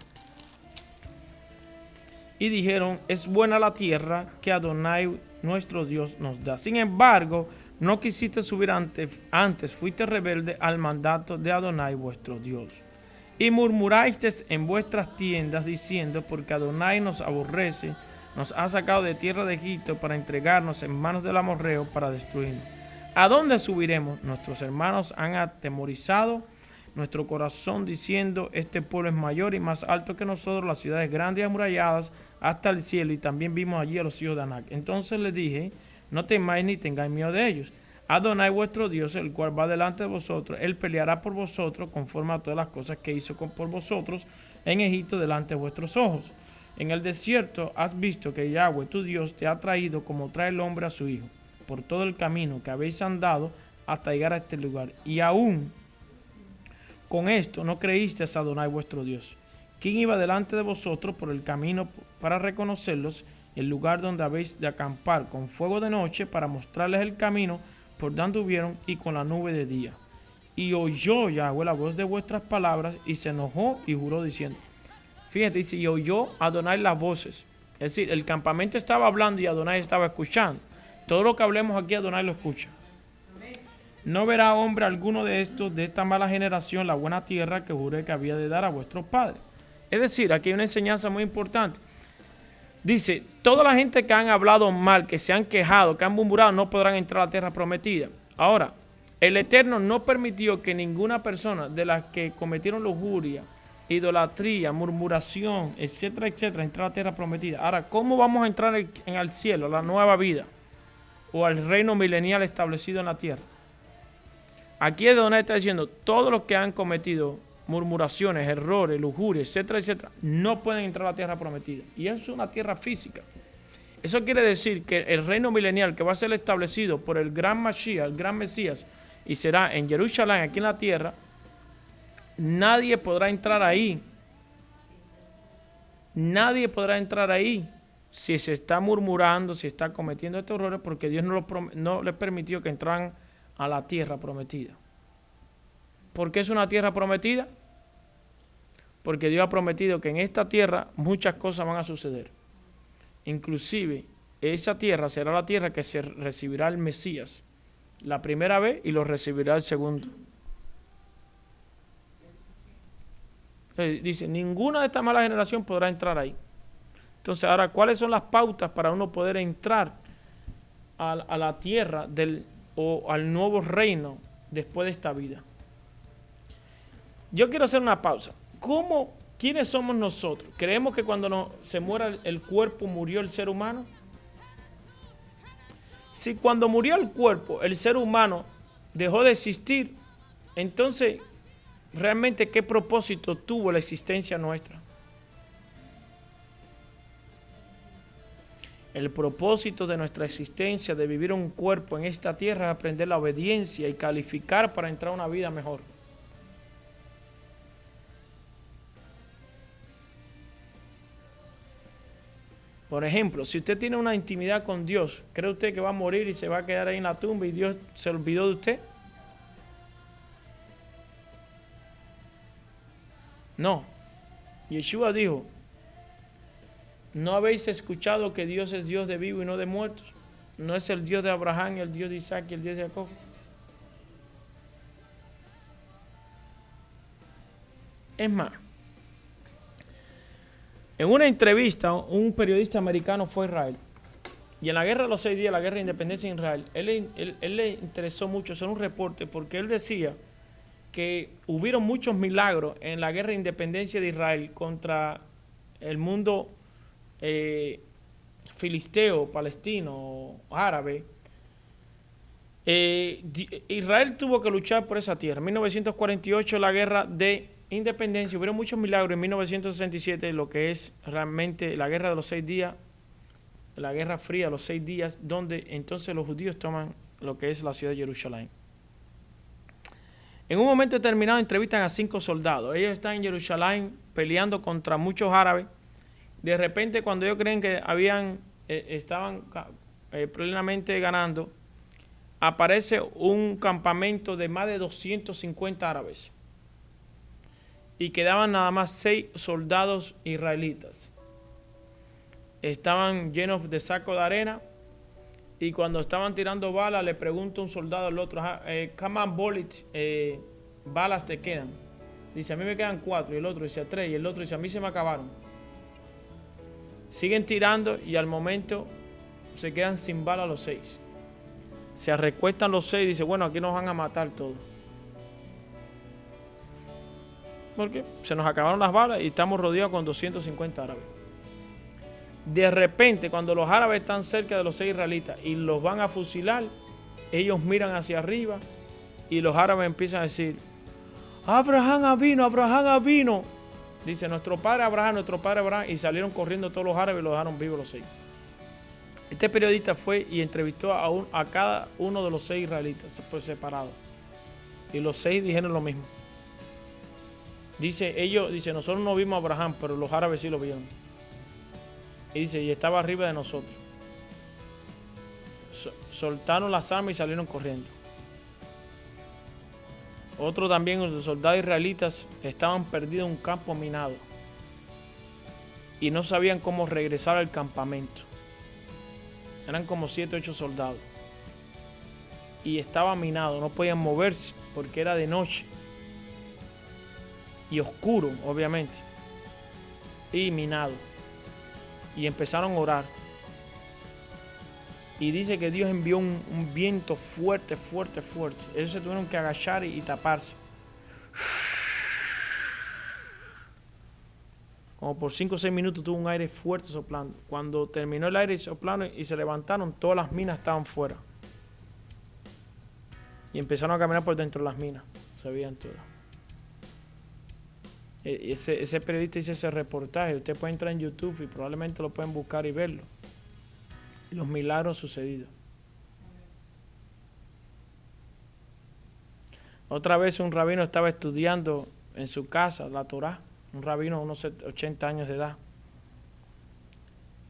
Y dijeron, es buena la tierra que Adonai nuestro Dios nos da. Sin embargo, no quisiste subir antes fuiste rebelde al mandato de Adonai vuestro Dios. Y murmurasteis en vuestras tiendas diciendo, porque Adonai nos aborrece, nos ha sacado de tierra de Egipto para entregarnos en manos del amorreo para destruirnos. ¿A dónde subiremos? Nuestros hermanos han atemorizado nuestro corazón diciendo, este pueblo es mayor y más alto que nosotros, las ciudades grandes y amuralladas hasta el cielo, y también vimos allí a los hijos de Anac. Entonces les dije, no temáis ni tengáis miedo de ellos. Adonai vuestro Dios, el cual va delante de vosotros, él peleará por vosotros conforme a todas las cosas que hizo por vosotros en Egipto delante de vuestros ojos. En el desierto has visto que Yahweh tu Dios te ha traído como trae el hombre a su hijo, por todo el camino que habéis andado hasta llegar a este lugar. Y aún con esto no creísteis a Adonai vuestro Dios, quien iba delante de vosotros por el camino para reconocerlos, el lugar donde habéis de acampar, con fuego de noche para mostrarles el camino por donde hubieron y con la nube de día. Y oyó Yahweh la voz de vuestras palabras y se enojó y juró diciendo, fíjate, dice, y oyó Adonai las voces. Es decir, el campamento estaba hablando y Adonai estaba escuchando. Todo lo que hablemos aquí, Adonai lo escucha. No verá hombre alguno de estos, de esta mala generación, la buena tierra que juré que había de dar a vuestros padres. Es decir, aquí hay una enseñanza muy importante. Dice, toda la gente que han hablado mal, que se han quejado, que han murmurado, no podrán entrar a la tierra prometida. Ahora, el Eterno no permitió que ninguna persona de las que cometieron lujuria, idolatría, murmuración, etcétera, etcétera, entrar a la tierra prometida. Ahora, ¿cómo vamos a entrar en el cielo, a la nueva vida? O al reino milenial establecido en la tierra. Aquí es donde está diciendo, todos los que han cometido murmuraciones, errores, lujuria, etcétera, etcétera, no pueden entrar a la tierra prometida. Y eso es una tierra física. Eso quiere decir que el reino milenial que va a ser establecido por el gran Mashiach, el gran Mesías, y será en Jerusalén, aquí en la tierra, nadie podrá entrar ahí. Nadie podrá entrar ahí si se está murmurando, si está cometiendo estos errores, porque Dios no les permitió que entraran a la tierra prometida. ¿Por qué es una tierra prometida? Porque Dios ha prometido que en esta tierra muchas cosas van a suceder. Inclusive, esa tierra será la tierra que se recibirá el Mesías la primera vez y lo recibirá el segundo. Dice, ninguna de esta mala generación podrá entrar ahí. Entonces, ahora, ¿cuáles son las pautas para uno poder entrar a la tierra o al nuevo reino después de esta vida? Yo quiero hacer una pausa. ¿quiénes somos nosotros? ¿Creemos que cuando se muera el cuerpo murió el ser humano? Si cuando murió el cuerpo el ser humano dejó de existir, entonces, ¿realmente qué propósito tuvo la existencia nuestra? El propósito de nuestra existencia, de vivir un cuerpo en esta tierra, es aprender la obediencia y calificar para entrar a una vida mejor. Por ejemplo, si usted tiene una intimidad con Dios, ¿cree usted que va a morir y se va a quedar ahí en la tumba y Dios se olvidó de usted? No. Yeshua dijo, ¿no habéis escuchado que Dios es Dios de vivos y no de muertos? ¿No es el Dios de Abraham, el Dios de Isaac y el Dios de Jacob? Es más, en una entrevista, un periodista americano fue a Israel. Y en la guerra de los 6 días, la guerra de independencia de Israel, él le interesó mucho hacer un reporte porque él decía que hubieron muchos milagros en la guerra de independencia de Israel contra el mundo filisteo, palestino, árabe. Israel tuvo que luchar por esa tierra. En 1948 la guerra de independencia, hubieron muchos milagros. En 1967 lo que es realmente la guerra de los 6 días, la guerra fría, los 6 días, donde entonces los judíos toman lo que es la ciudad de Jerusalén. En un momento determinado entrevistan a 5 soldados. Ellos están en Jerusalén peleando contra muchos árabes. De repente, cuando ellos creen que estaban plenamente ganando, aparece un campamento de más de 250 árabes. Y quedaban nada más 6 soldados israelitas. Estaban llenos de sacos de arena. Y cuando estaban tirando balas, le pregunta un soldado al otro, ¿cuántas balas te quedan? Dice, a mí me quedan 4. Y el otro dice, 3. Y el otro dice, a mí se me acabaron. Siguen tirando y al momento se quedan sin balas los 6. Se recuestan los 6 y dice, bueno, aquí nos van a matar todos. Porque se nos acabaron las balas y estamos rodeados con 250 árabes. De repente, cuando los árabes están cerca de los 6 israelitas y los van a fusilar, ellos miran hacia arriba y los árabes empiezan a decir, Abraham vino, Abraham vino. Dice, nuestro padre Abraham, y salieron corriendo todos los árabes y los dejaron vivos los 6. Este periodista fue y entrevistó a cada uno de los 6 israelitas por separado. Y los 6 dijeron lo mismo. Dice, nosotros no vimos a Abraham, pero los árabes sí lo vieron. Y dice, y estaba arriba de nosotros. Soltaron las armas y salieron corriendo. Otro también, los soldados israelitas, estaban perdidos en un campo minado. Y no sabían cómo regresar al campamento. Eran como 7 o 8 soldados. Y estaba minado, no podían moverse porque era de noche. Y oscuro, obviamente. Y minado. Y empezaron a orar. Y dice que Dios envió un viento fuerte, fuerte, fuerte. Ellos se tuvieron que agachar y taparse. Como por 5 o 6 minutos tuvo un aire fuerte soplando. Cuando terminó el aire soplando y se levantaron, todas las minas estaban fuera. Y empezaron a caminar por dentro de las minas. Se veían todas. Ese periodista hizo ese reportaje. Usted puede entrar en YouTube y probablemente lo pueden buscar y verlo. Los milagros sucedidos. Otra vez un rabino estaba estudiando en su casa la Torá. Un rabino de unos 80 años de edad.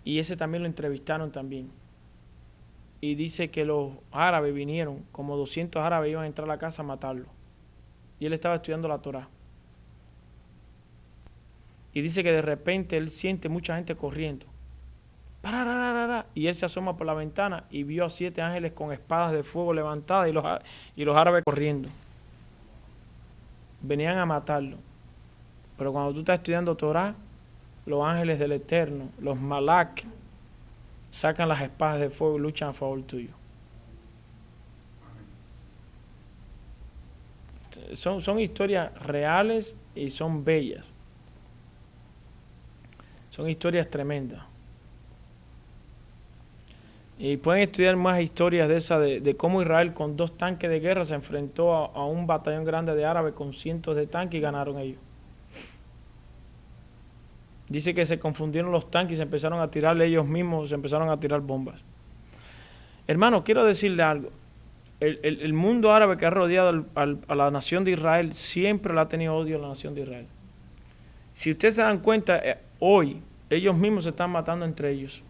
Y ese también lo entrevistaron también. Y dice que los árabes vinieron, como 200 árabes iban a entrar a la casa a matarlo. Y él estaba estudiando la Torá. Y dice que de repente él siente mucha gente corriendo. Y él se asoma por la ventana y vio a 7 ángeles con espadas de fuego levantadas y los árabes corriendo. Venían a matarlo. Pero cuando tú estás estudiando Torá, los ángeles del Eterno, los malak, sacan las espadas de fuego y luchan a favor tuyo. Son historias reales y son bellas. Son historias tremendas. Y pueden estudiar más historias de esas, de cómo Israel con 2 tanques de guerra se enfrentó a un batallón grande de árabes con cientos de tanques y ganaron ellos. Dice que se confundieron los tanques y se empezaron a tirarle ellos mismos, se empezaron a tirar bombas. Hermano, quiero decirle algo. El mundo árabe que ha rodeado a la nación de Israel siempre le ha tenido odio a la nación de Israel. Si ustedes se dan cuenta, hoy ellos mismos se están matando entre ellos.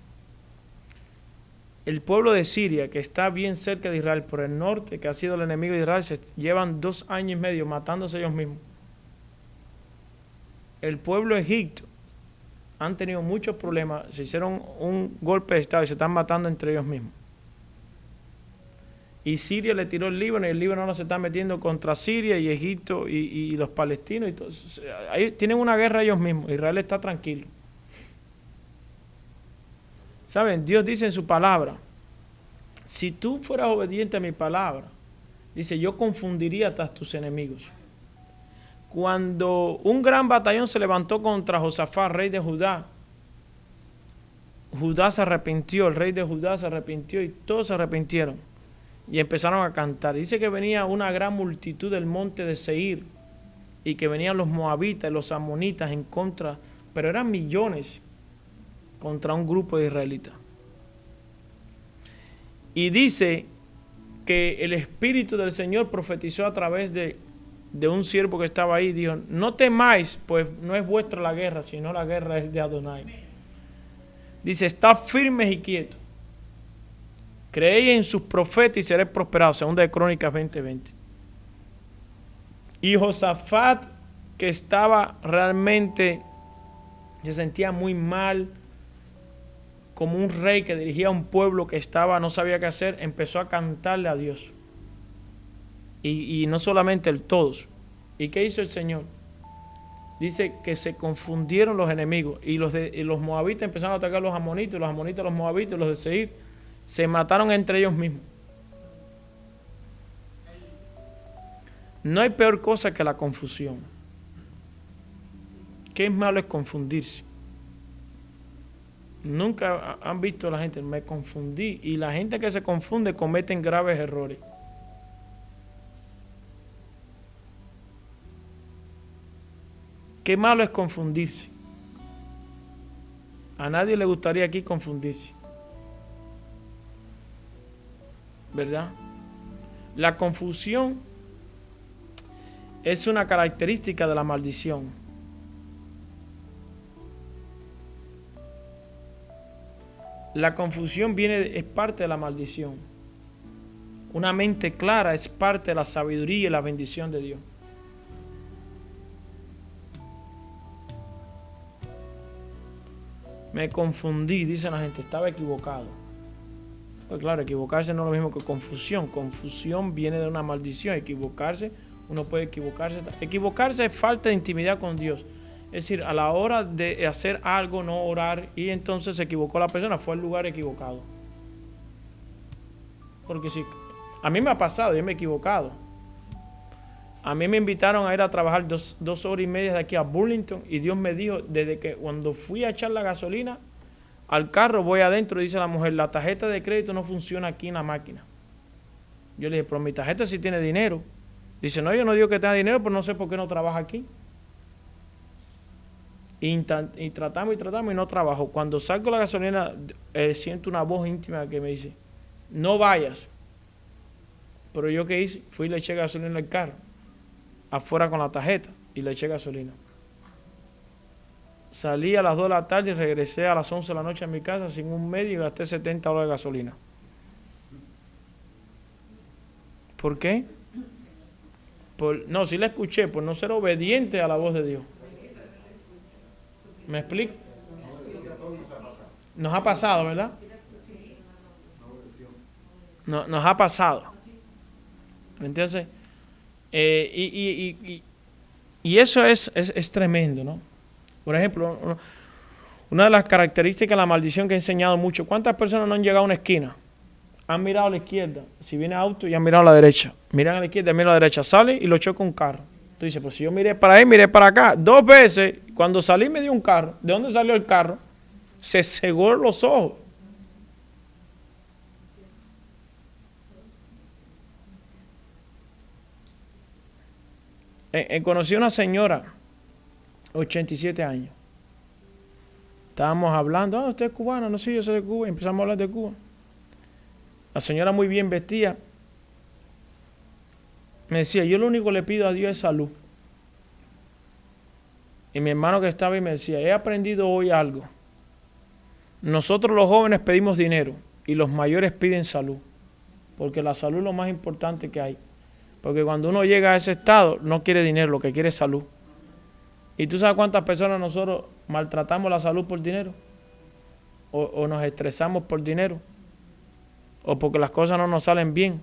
El pueblo de Siria, que está bien cerca de Israel, por el norte, que ha sido el enemigo de Israel, se llevan 2 años y medio matándose ellos mismos. El pueblo de Egipto han tenido muchos problemas, se hicieron un golpe de Estado y se están matando entre ellos mismos. Y Siria le tiró el Líbano y el Líbano ahora se está metiendo contra Siria y Egipto y los palestinos. Y todo. Ahí tienen una guerra ellos mismos. Israel está tranquilo. ¿Saben? Dios dice en su palabra, si tú fueras obediente a mi palabra, dice, yo confundiría hasta tus enemigos. Cuando un gran batallón se levantó contra Josafat, rey de Judá, Judá se arrepintió, el rey de Judá se arrepintió y todos se arrepintieron y empezaron a cantar. Dice que venía una gran multitud del monte de Seir y que venían los moabitas y los amonitas en contra, pero eran millones contra un grupo de israelitas. Y dice que el Espíritu del Señor profetizó a través de un siervo que estaba ahí, dijo, no temáis, pues no es vuestra la guerra, sino la guerra es de Adonai. Dice, estad firmes y quietos. Creéis en sus profetas y seréis prosperados. Segunda de Crónicas 20:20. Y Josafat, que estaba realmente, se sentía muy mal, como un rey que dirigía a un pueblo que estaba, no sabía qué hacer, empezó a cantarle a Dios. Y no solamente el todos. ¿Y qué hizo el Señor? Dice que se confundieron los enemigos y los moabitas empezaron a atacar a los amonitas, los amonitas a los moabitas, los de Seir, se mataron entre ellos mismos. No hay peor cosa que la confusión. Qué malo es confundirse. Nunca han visto a la gente, me confundí, y la gente que se confunde cometen graves errores. Qué malo es confundirse. A nadie le gustaría aquí confundirse. ¿Verdad? La confusión es una característica de la maldición. La confusión es parte de la maldición. Una mente clara es parte de la sabiduría y la bendición de Dios. Me confundí, dice la gente, estaba equivocado. Pues claro, equivocarse no es lo mismo que confusión. Confusión viene de una maldición. Equivocarse, uno puede equivocarse. Equivocarse es falta de intimidad con Dios. Es decir, a la hora de hacer algo, no orar, y entonces se equivocó la persona, fue al lugar equivocado. Porque si a mí me ha pasado, yo me he equivocado. A mí me invitaron a ir a trabajar 2 horas y media de aquí a Burlington y Dios me dijo, desde que cuando fui a echar la gasolina al carro, voy adentro y dice la mujer, la tarjeta de crédito no funciona aquí en la máquina. Yo le dije, pero mi tarjeta sí tiene dinero. Dice, no, yo no digo que tenga dinero, pero no sé por qué no trabaja aquí. Y tratamos y no trabajo. Cuando salgo la gasolina, siento una voz íntima que me dice, no vayas. Pero yo qué hice, fui y le eché gasolina al carro, afuera con la tarjeta, y le eché gasolina. Salí a las 2 de la tarde y regresé a las 11 de la noche a mi casa sin un medio y gasté $70 de gasolina. ¿Por qué? No, sí la escuché, por no ser obediente a la voz de Dios. ¿Me explico? Nos ha pasado, ¿verdad? Nos ha pasado. Entonces, y eso es tremendo, ¿no? Por ejemplo, una de las características de la maldición que he enseñado mucho, ¿cuántas personas no han llegado a una esquina? Han mirado a la izquierda, si viene auto y han mirado a la derecha. Miran a la izquierda, miran a la derecha, sale y lo choca un carro. Tú dices, pues si yo miré para ahí, miré para acá. 2 veces, cuando salí me dio un carro. ¿De dónde salió el carro? Se cegó los ojos. Conocí a una señora, 87 años. Estábamos hablando, usted es cubana, no sé, yo soy de Cuba, y empezamos a hablar de Cuba. La señora muy bien vestida. Me decía, yo lo único que le pido a Dios es salud. Y mi hermano que estaba ahí me decía, he aprendido hoy algo. Nosotros los jóvenes pedimos dinero y los mayores piden salud. Porque la salud es lo más importante que hay. Porque cuando uno llega a ese estado, no quiere dinero, lo que quiere es salud. ¿Y tú sabes cuántas personas nosotros maltratamos la salud por dinero? O nos estresamos por dinero. O porque las cosas no nos salen bien.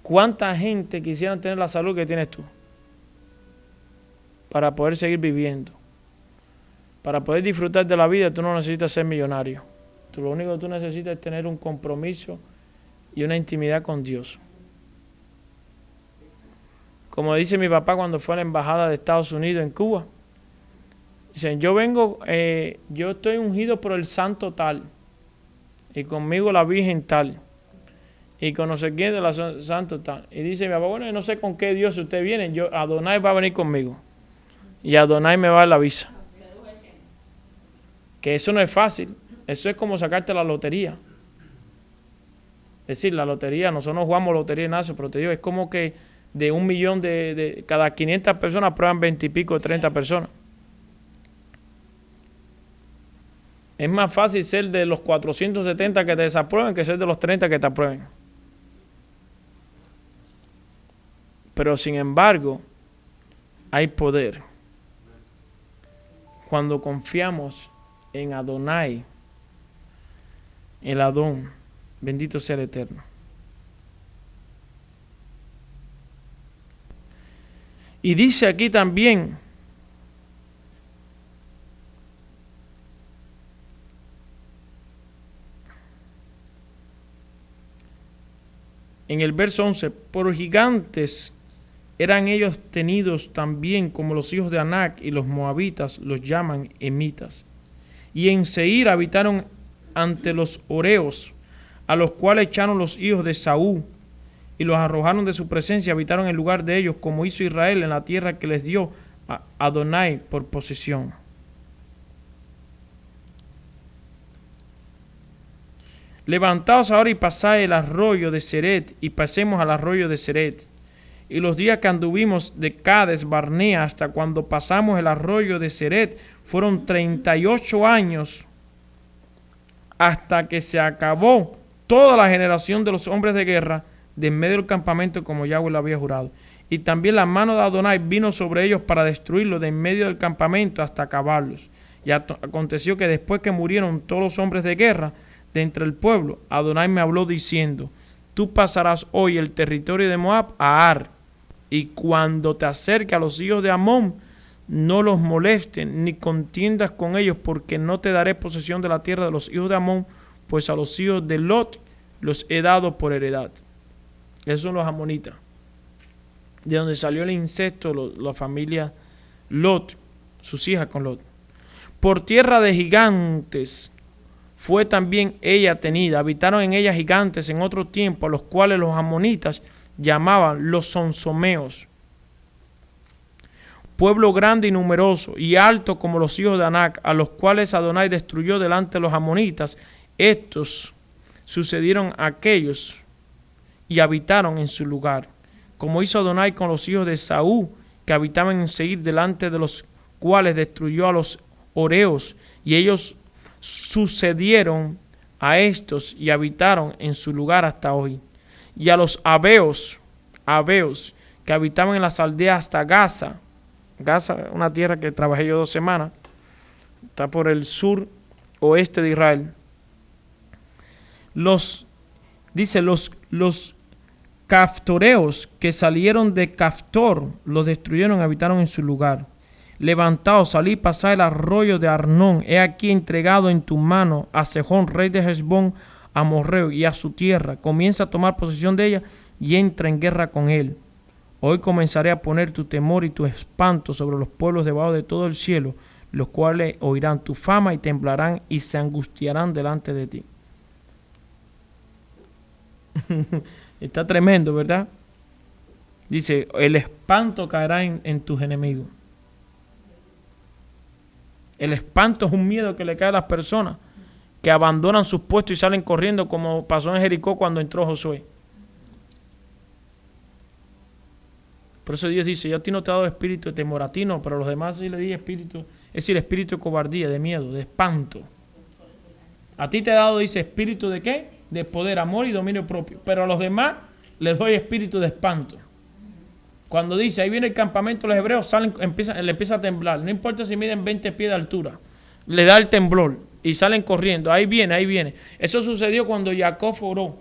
¿Cuánta gente quisiera tener la salud que tienes tú? Para poder seguir viviendo. Para poder disfrutar de la vida, tú no necesitas ser millonario. Lo único que tú necesitas es tener un compromiso y una intimidad con Dios. Como dice mi papá cuando fue a la embajada de Estados Unidos en Cuba. Dicen, yo estoy ungido por el santo tal. Y conmigo la virgen tal. Y con no sé quién de la santo tal. Y dice mi papá, bueno, yo no sé con qué Dios usted viene. Adonai va a venir conmigo. Y Adonai me va a dar la visa. Que eso no es fácil. Eso es como sacarte la lotería. Es decir, la lotería, nosotros no jugamos lotería en eso, pero te digo, es como que de 1 millón de cada 500 personas prueban 20 y pico, 30 personas. Es más fácil ser de los 470 que te desaprueben que ser de los 30 que te aprueben. Pero sin embargo, hay poder. Cuando confiamos en Adonai, el Adón, bendito sea el Eterno. Y dice aquí también, en el verso 11, por gigantes eran ellos tenidos también como los hijos de Anac, y los moabitas los llaman emitas. Y en Seir habitaron ante los horeos, a los cuales echaron los hijos de Saúl, y los arrojaron de su presencia, habitaron en lugar de ellos, como hizo Israel en la tierra que les dio a Adonai por posesión. Levantaos ahora y pasad el arroyo de Seret, y pasemos al arroyo de Seret. Y los días que anduvimos de Cades Barnea hasta cuando pasamos el arroyo de Seret fueron 38 años, hasta que se acabó toda la generación de los hombres de guerra de en medio del campamento, como Yahweh lo había jurado. Y también la mano de Adonai vino sobre ellos para destruirlos de en medio del campamento hasta acabarlos. Y aconteció que después que murieron todos los hombres de guerra de entre el pueblo, Adonai me habló diciendo, tú pasarás hoy el territorio de Moab a Ar, y cuando te acerques a los hijos de Amón, no los molestes ni contiendas con ellos, porque no te daré posesión de la tierra de los hijos de Amón, pues a los hijos de Lot los he dado por heredad. Esos son los amonitas, de donde salió el incesto, la familia Lot, sus hijas con Lot. Por tierra de gigantes fue también ella tenida, habitaron en ella gigantes en otro tiempo, a los cuales los amonitas llamaban los sonsomeos. Pueblo grande y numeroso y alto como los hijos de Anac, a los cuales Adonai destruyó delante de los amonitas. Estos sucedieron a aquellos y habitaron en su lugar, como hizo Adonai con los hijos de Saúl, que habitaban en Seir, delante de los cuales destruyó a los horeos, y ellos sucedieron a estos y habitaron en su lugar hasta hoy. Y a los abeos, que habitaban en las aldeas hasta Gaza, una tierra que trabajé yo 2 semanas, está por el sur oeste de Israel. Los caftoreos que salieron de Caftor, los destruyeron y habitaron en su lugar. Levantaos, salid, pasad el arroyo de Arnón. He aquí entregado en tu mano a Sejón, rey de Hesbón, amorreo, y a su tierra. Comienza a tomar posesión de ella y entra en guerra con él. Hoy comenzaré a poner tu temor y tu espanto sobre los pueblos debajo de todo el cielo, los cuales oirán tu fama y temblarán y se angustiarán delante de ti. Está tremendo, ¿verdad? Dice, el espanto caerá en tus enemigos. El espanto es un miedo que le cae a las personas que abandonan sus puestos y salen corriendo, como pasó en Jericó cuando entró Josué. Por eso Dios dice, yo a ti no te he dado espíritu de temor, a ti no, pero a los demás sí le di espíritu, es decir, espíritu de cobardía, de miedo, de espanto. A ti te he dado, dice, espíritu de ¿qué? De poder, amor y dominio propio. Pero a los demás les doy espíritu de espanto. Cuando dice, ahí viene el campamento, los hebreos salen, le empieza a temblar. No importa si miden 20 pies de altura. Le da el temblor y salen corriendo. Ahí viene, ahí viene. Eso sucedió cuando Jacob oró.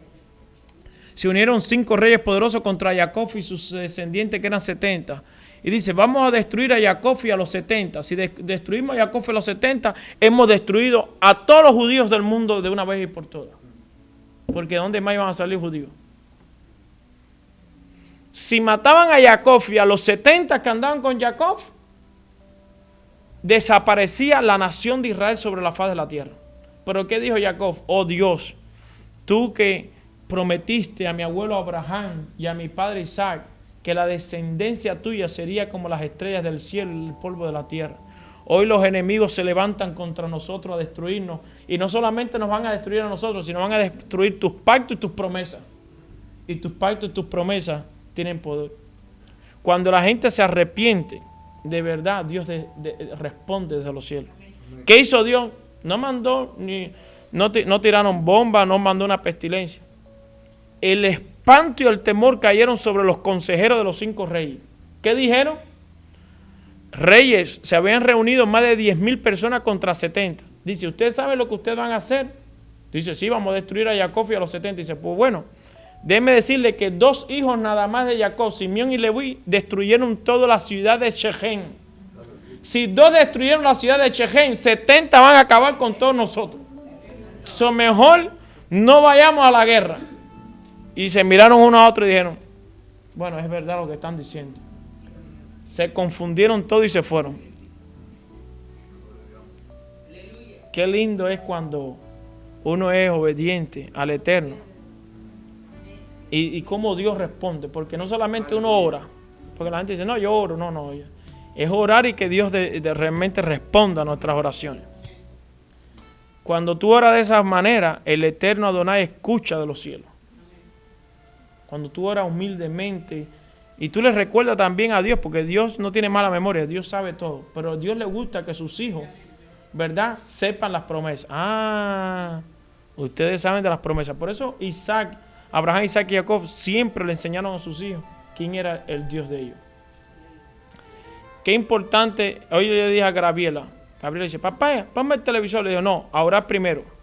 Se unieron 5 reyes poderosos contra Jacob y sus descendientes, que eran 70. Y dice, vamos a destruir a Jacob y a los 70. Si destruimos a Jacob y a los 70, hemos destruido a todos los judíos del mundo de una vez y por todas. Porque ¿dónde más iban a salir judíos? Si mataban a Jacob y a los 70 que andaban con Jacob, desaparecía la nación de Israel sobre la faz de la tierra. Pero ¿qué dijo Jacob? Oh Dios, tú que prometiste a mi abuelo Abraham y a mi padre Isaac que la descendencia tuya sería como las estrellas del cielo y el polvo de la tierra. Hoy los enemigos se levantan contra nosotros a destruirnos, y no solamente nos van a destruir a nosotros, sino van a destruir tus pactos y tus promesas. Y tus pactos y tus promesas tienen poder. Cuando la gente se arrepiente, de verdad Dios responde desde los cielos. ¿Qué hizo Dios? No mandó, no tiraron bombas, no mandó una pestilencia. El espanto y el temor cayeron sobre los consejeros de los 5 reyes. ¿Qué dijeron? Reyes, se habían reunido más de 10,000 personas contra 70. Dice, ¿ustedes saben lo que ustedes van a hacer? Dice, sí, vamos a destruir a Jacob y a los 70. Dice, pues bueno, déjeme decirle que 2 hijos nada más de Jacob, Simeón y Leví, destruyeron toda la ciudad de Shechem. Si 2 destruyeron la ciudad de Shechem, 70 van a acabar con todos nosotros. Mejor no vayamos a la guerra. Y se miraron uno a otro y dijeron, bueno, es verdad lo que están diciendo. Se confundieron todos y se fueron. Qué lindo es cuando uno es obediente al Eterno. Y cómo Dios responde. Porque no solamente uno ora. Porque la gente dice, no, yo oro. No. Es orar y que Dios realmente responda a nuestras oraciones. Cuando tú oras de esa manera, el Eterno Adonai escucha de los cielos. Cuando tú oras humildemente y tú le recuerdas también a Dios, porque Dios no tiene mala memoria, Dios sabe todo, pero a Dios le gusta que sus hijos, ¿verdad?, sepan las promesas. Ustedes saben de las promesas. Por eso Abraham, Isaac y Jacob siempre le enseñaron a sus hijos quién era el Dios de ellos. Qué importante. Hoy le dije a Gabriela dice, papá, ponme el televisor. Le digo, no, a orar primero.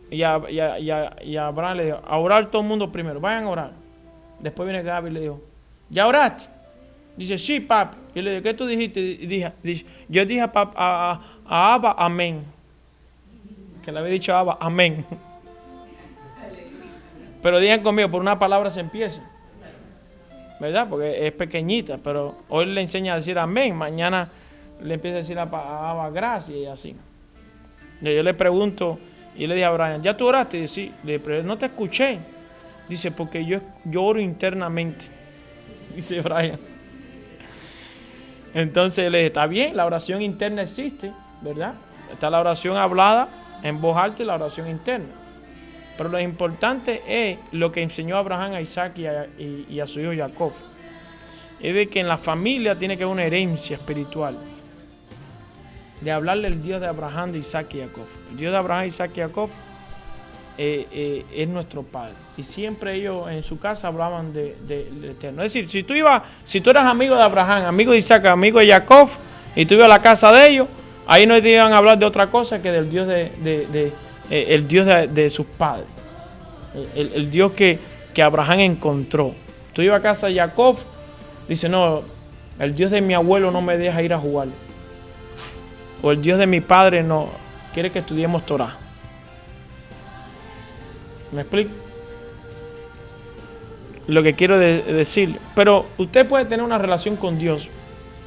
Y a Abraham le dijo, a orar todo el mundo primero, vayan a orar. Después viene Gaby y le dijo, ¿ya oraste? Dice, sí, papi. Y le digo, ¿qué tú dijiste? Dice, yo dije a Abba, amén. Que le había dicho a Abba, amén. Pero digan conmigo, por una palabra se empieza. ¿Verdad? Porque es pequeñita, pero hoy le enseña a decir amén. Mañana le empieza a decir a Abba, gracias y así. Y yo le pregunto, y le dije a Brian, ¿ya tú oraste? Y dice, sí. Le dije, pero no te escuché. Dice, porque yo oro internamente. Dice Brian. Entonces le dije, está bien, la oración interna existe, ¿verdad? Está la oración hablada en voz alta y la oración interna. Pero lo importante es lo que enseñó Abraham a Isaac y a su hijo Jacob. Es de que en la familia tiene que haber una herencia espiritual. De hablarle al Dios de Abraham, de Isaac y Jacob. El Dios de Abraham, Isaac y Jacob es nuestro Padre. Y siempre ellos en su casa hablaban del Eterno. Es decir, si tú eras amigo de Abraham, amigo de Isaac, amigo de Jacob, y tú ibas a la casa de ellos, ahí no te iban a hablar de otra cosa que del Dios el Dios de sus padres. El Dios que Abraham encontró. Tú ibas a casa de Jacob, dice, no, el Dios de mi abuelo no me deja ir a jugar. O el Dios de mi padre no quiere que estudiemos Torah. ¿Me explico? lo que quiero decirle. Pero usted puede tener una relación con Dios,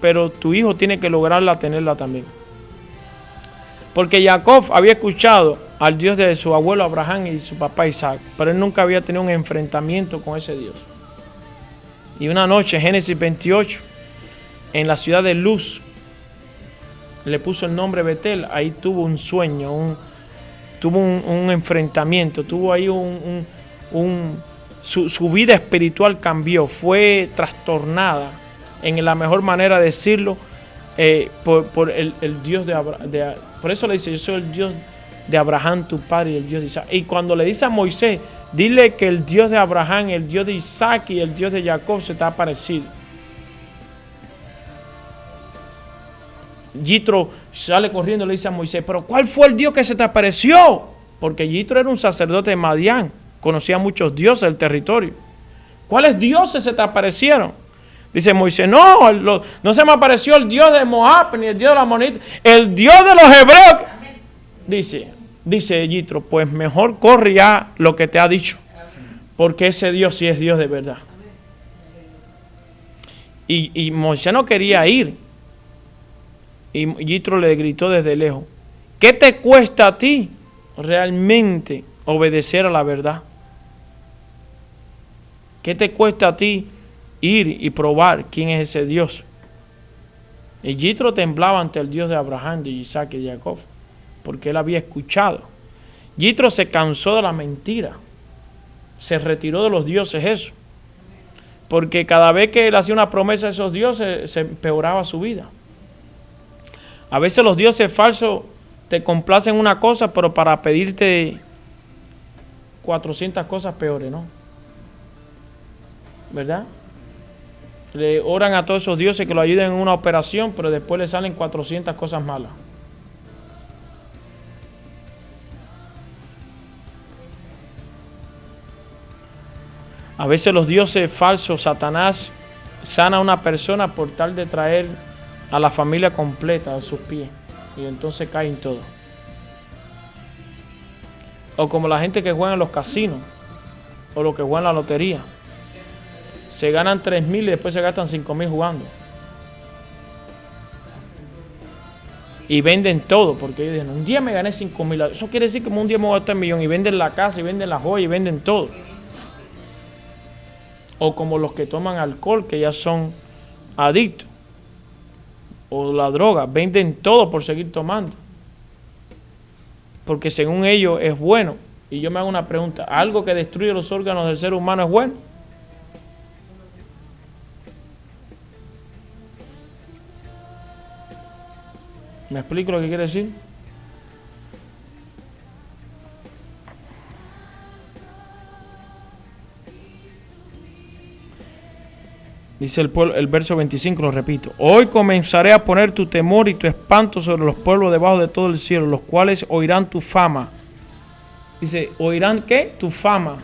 pero tu hijo tiene que lograrla tenerla también. Porque Jacob había escuchado al Dios de su abuelo Abraham y su papá Isaac, pero él nunca había tenido un enfrentamiento con ese Dios. Y una noche, Génesis 28, en la ciudad de Luz, le puso el nombre Betel. Ahí tuvo un sueño, tuvo un enfrentamiento, tuvo ahí su vida espiritual cambió, fue trastornada, en la mejor manera de decirlo, por el Dios de Abraham. Por eso le dice: yo soy el Dios de Abraham, tu padre, y el Dios de Isaac. Y cuando le dice a Moisés, dile que el Dios de Abraham, el Dios de Isaac y el Dios de Jacob se te ha aparecido. Yitro sale corriendo y le dice a Moisés: pero ¿cuál fue el Dios que se te apareció? Porque Yitro era un sacerdote de Madián, conocía muchos dioses del territorio. ¿Cuáles dioses se te aparecieron? Dice Moisés: no se me apareció el Dios de Moab, ni el Dios de la Amonita, el Dios de los hebreos. Dice Yitro: pues mejor corre ya lo que te ha dicho, porque ese Dios sí es Dios de verdad. Y Moisés no quería ir. Y Yitro le gritó desde lejos: ¿qué te cuesta a ti realmente obedecer a la verdad? ¿Qué te cuesta a ti ir y probar quién es ese Dios? Y Yitro temblaba ante el Dios de Abraham, de Isaac y de Jacob, porque él había escuchado. Yitro se cansó de la mentira, se retiró de los dioses eso, porque cada vez que él hacía una promesa a esos dioses se empeoraba su vida. A veces los dioses falsos te complacen una cosa, pero para pedirte 400 cosas peores, ¿no? ¿Verdad? Le oran a todos esos dioses que lo ayuden en una operación, pero después le salen 400 cosas malas. A veces los dioses falsos, Satanás, sana a una persona por tal de traer a la familia completa a sus pies, y entonces caen todos. O como la gente que juega en los casinos, o los que juegan en la lotería, se ganan 3.000 y después se gastan 5.000 jugando, y venden todo, porque ellos dicen: un día me gané 5.000, eso quiere decir que un día me voy a gastar 1.000.000, y venden la casa, y venden la joya, y venden todo. O como los que toman alcohol, que ya son adictos, o la droga, venden todo por seguir tomando, porque según ellos es bueno. Y yo me hago una pregunta: ¿algo que destruye los órganos del ser humano es bueno? ¿Me explico lo que quiere decir? Dice el verso 25, lo repito: hoy comenzaré a poner tu temor y tu espanto sobre los pueblos debajo de todo el cielo, los cuales oirán tu fama. Dice: ¿oirán qué? Tu fama.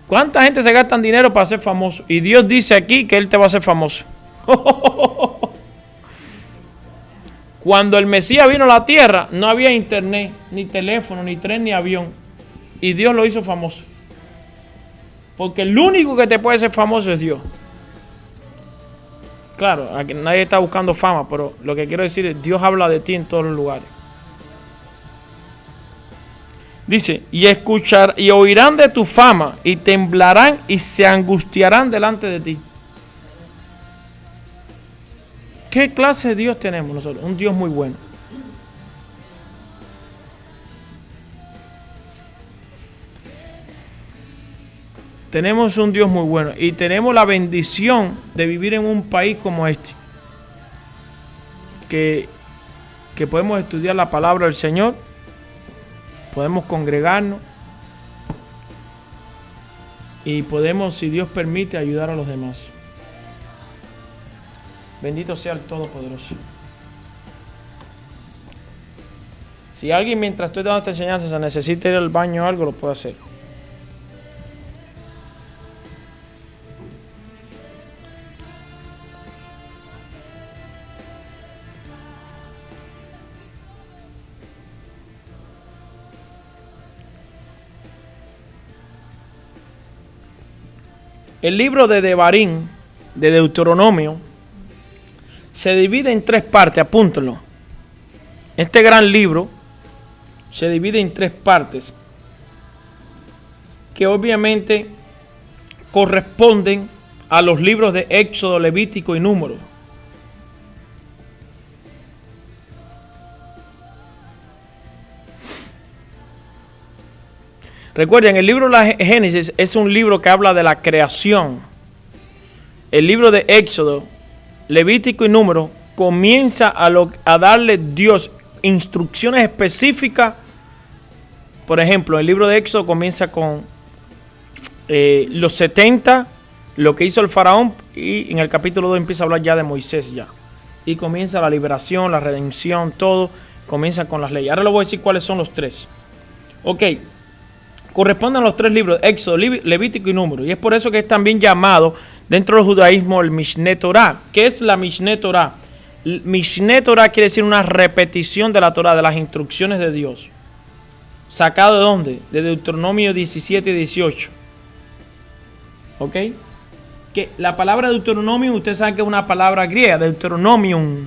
¿Cuánta gente se gasta dinero para ser famoso? Y Dios dice aquí que Él te va a hacer famoso. Cuando el Mesías vino a la tierra, no había internet, ni teléfono, ni tren, ni avión. Y Dios lo hizo famoso. Porque el único que te puede ser famoso es Dios. Claro, aquí nadie está buscando fama, pero lo que quiero decir es: Dios habla de ti en todos los lugares. Dice: y oirán de tu fama, y temblarán y se angustiarán delante de ti. ¿Qué clase de Dios tenemos nosotros? Un Dios muy bueno. Tenemos un Dios muy bueno y tenemos la bendición de vivir en un país como este, que podemos estudiar la palabra del Señor, podemos congregarnos y podemos, si Dios permite, ayudar a los demás. Bendito sea el Todopoderoso. Si alguien, mientras estoy dando esta enseñanza, se necesita ir al baño o algo, lo puede hacer. El libro de Devarim, de Deuteronomio, se divide en 3 partes, apúntenlo. Este gran libro se divide en 3 partes que obviamente corresponden a los libros de Éxodo, Levítico y Número. Recuerden, el libro de la Génesis es un libro que habla de la creación. El libro de Éxodo, Levítico y Número comienza a darle Dios instrucciones específicas. Por ejemplo, el libro de Éxodo comienza con los 70, lo que hizo el faraón, y en el capítulo 2 empieza a hablar ya de Moisés ya. Y comienza la liberación, la redención, todo comienza con las leyes. Ahora les voy a decir cuáles son los 3. Ok, corresponden a los 3 libros, Éxodo, Levítico y Número. Y es por eso que es también llamado dentro del judaísmo el Mishneh Torah. ¿Qué es la Mishneh Torah? Mishneh Torah quiere decir una repetición de la Torah, de las instrucciones de Dios. ¿Sacado de dónde? De Deuteronomio 17 y 18. ¿Ok? Que la palabra Deuteronomio, ustedes saben que es una palabra griega, Deuteronomium,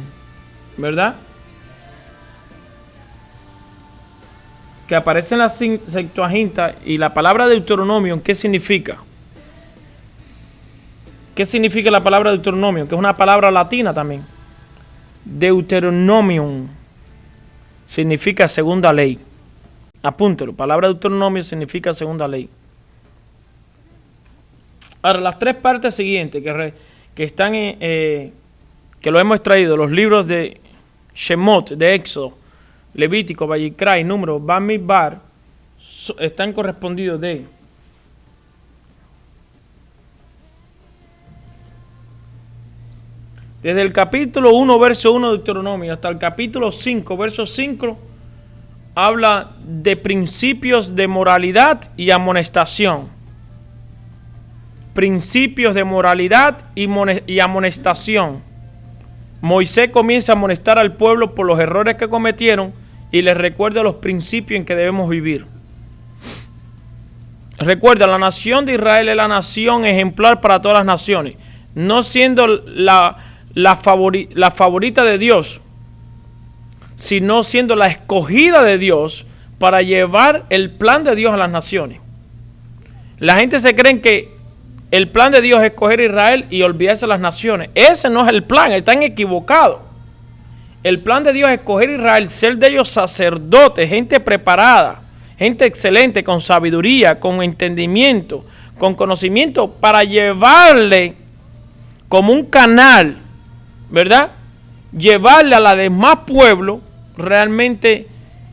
¿verdad? Que aparece en la Septuaginta. Y la palabra Deuteronomium, ¿qué significa? ¿Qué significa la palabra Deuteronomium? Que es una palabra latina también. Deuteronomium significa segunda ley. Apúntelo, palabra Deuteronomio significa segunda ley. Ahora, las 3 partes siguientes que están que lo hemos extraído, los libros de Shemot, de Éxodo, Levítico, Vayikra y Número, Bamidbar, están correspondidos de desde el capítulo 1, verso 1 de Deuteronomio hasta el capítulo 5, verso 5, habla de principios de moralidad y amonestación. Principios de moralidad y amonestación. Moisés comienza a amonestar al pueblo por los errores que cometieron y les recuerda los principios en que debemos vivir. Recuerda, la nación de Israel es la nación ejemplar para todas las naciones, no siendo la favorita de Dios, sino siendo la escogida de Dios para llevar el plan de Dios a las naciones. La gente se cree que el plan de Dios es escoger a Israel y olvidarse de las naciones. Ese no es el plan, están equivocados. El plan de Dios es escoger a Israel, ser de ellos sacerdotes, gente preparada, gente excelente, con sabiduría, con entendimiento, con conocimiento, para llevarle como un canal, ¿verdad? Llevarle a la demás pueblo realmente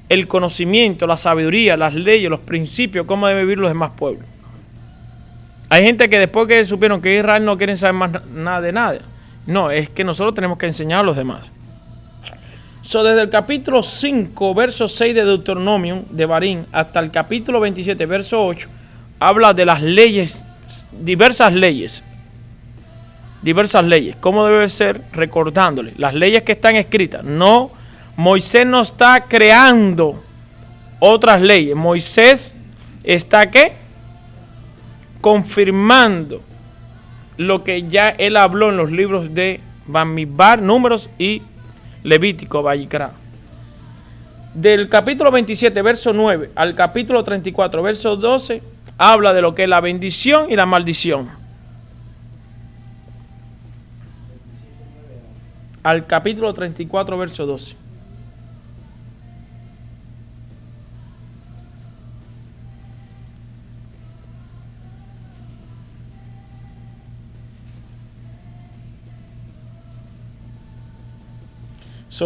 el conocimiento, la sabiduría, las leyes, los principios, cómo deben vivir los demás pueblos. Hay gente que después que supieron que Israel no quieren saber más nada de nada. No, es que nosotros tenemos que enseñar a los demás. Desde el capítulo 5, verso 6 de Deuteronomio, de Devarim, hasta el capítulo 27, verso 8, habla de las leyes, diversas leyes. Diversas leyes. ¿Cómo debe ser? Recordándole las leyes que están escritas. No, Moisés no está creando otras leyes. Moisés está, ¿qué? Confirmando lo que ya él habló en los libros de Bamidbar, Números y Levítico, Vayikra. Del capítulo 27, verso 9 al capítulo 34, verso 12, habla de lo que es la bendición y la maldición. Al capítulo 34, verso 12.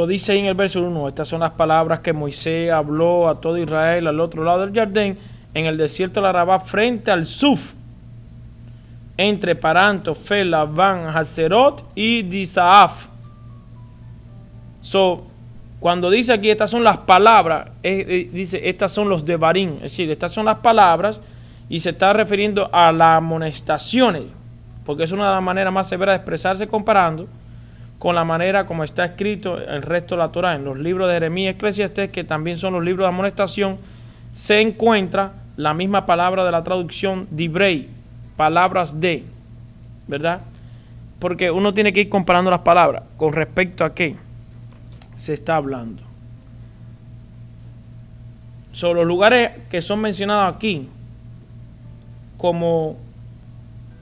Dice ahí en el verso 1, estas son las palabras que Moisés habló a todo Israel al otro lado del Jordán, en el desierto de Arabá, frente al Suf, entre Parán, Tofel, Labán, Hazerot y Disaaf. Cuando dice aquí, estas son las palabras, dice, estas son los Devarim, es decir, estas son las palabras, y se está refiriendo a las amonestaciones, porque es una de las maneras más severas de expresarse comparando con la manera como está escrito el resto de la Torah. En los libros de Jeremías y Eclesiastés, que también son los libros de amonestación, se encuentra la misma palabra de la traducción Dibrei, palabras de. ¿verdad? Porque uno tiene que ir comparando las palabras con respecto a qué se está hablando. Sobre los lugares que son mencionados aquí, como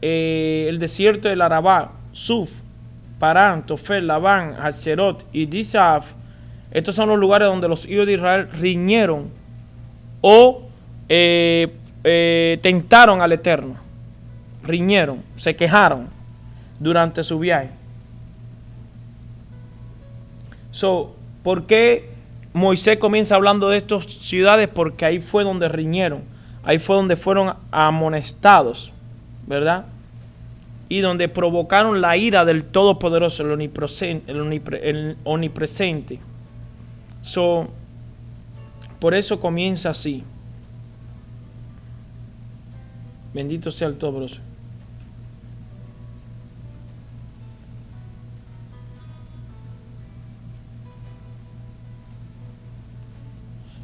el desierto del Arabá, Suf, Parán, Tofel, Labán, Hazerot y Disaf, estos son los lugares donde los hijos de Israel riñeron o tentaron al Eterno. Riñeron, se quejaron durante su viaje. ¿Por qué Moisés comienza hablando de estas ciudades? Porque ahí fue donde riñeron, ahí fue donde fueron amonestados, ¿verdad? Y donde provocaron la ira del Todopoderoso, el omnipresente. Por eso comienza así. Bendito sea el Todopoderoso.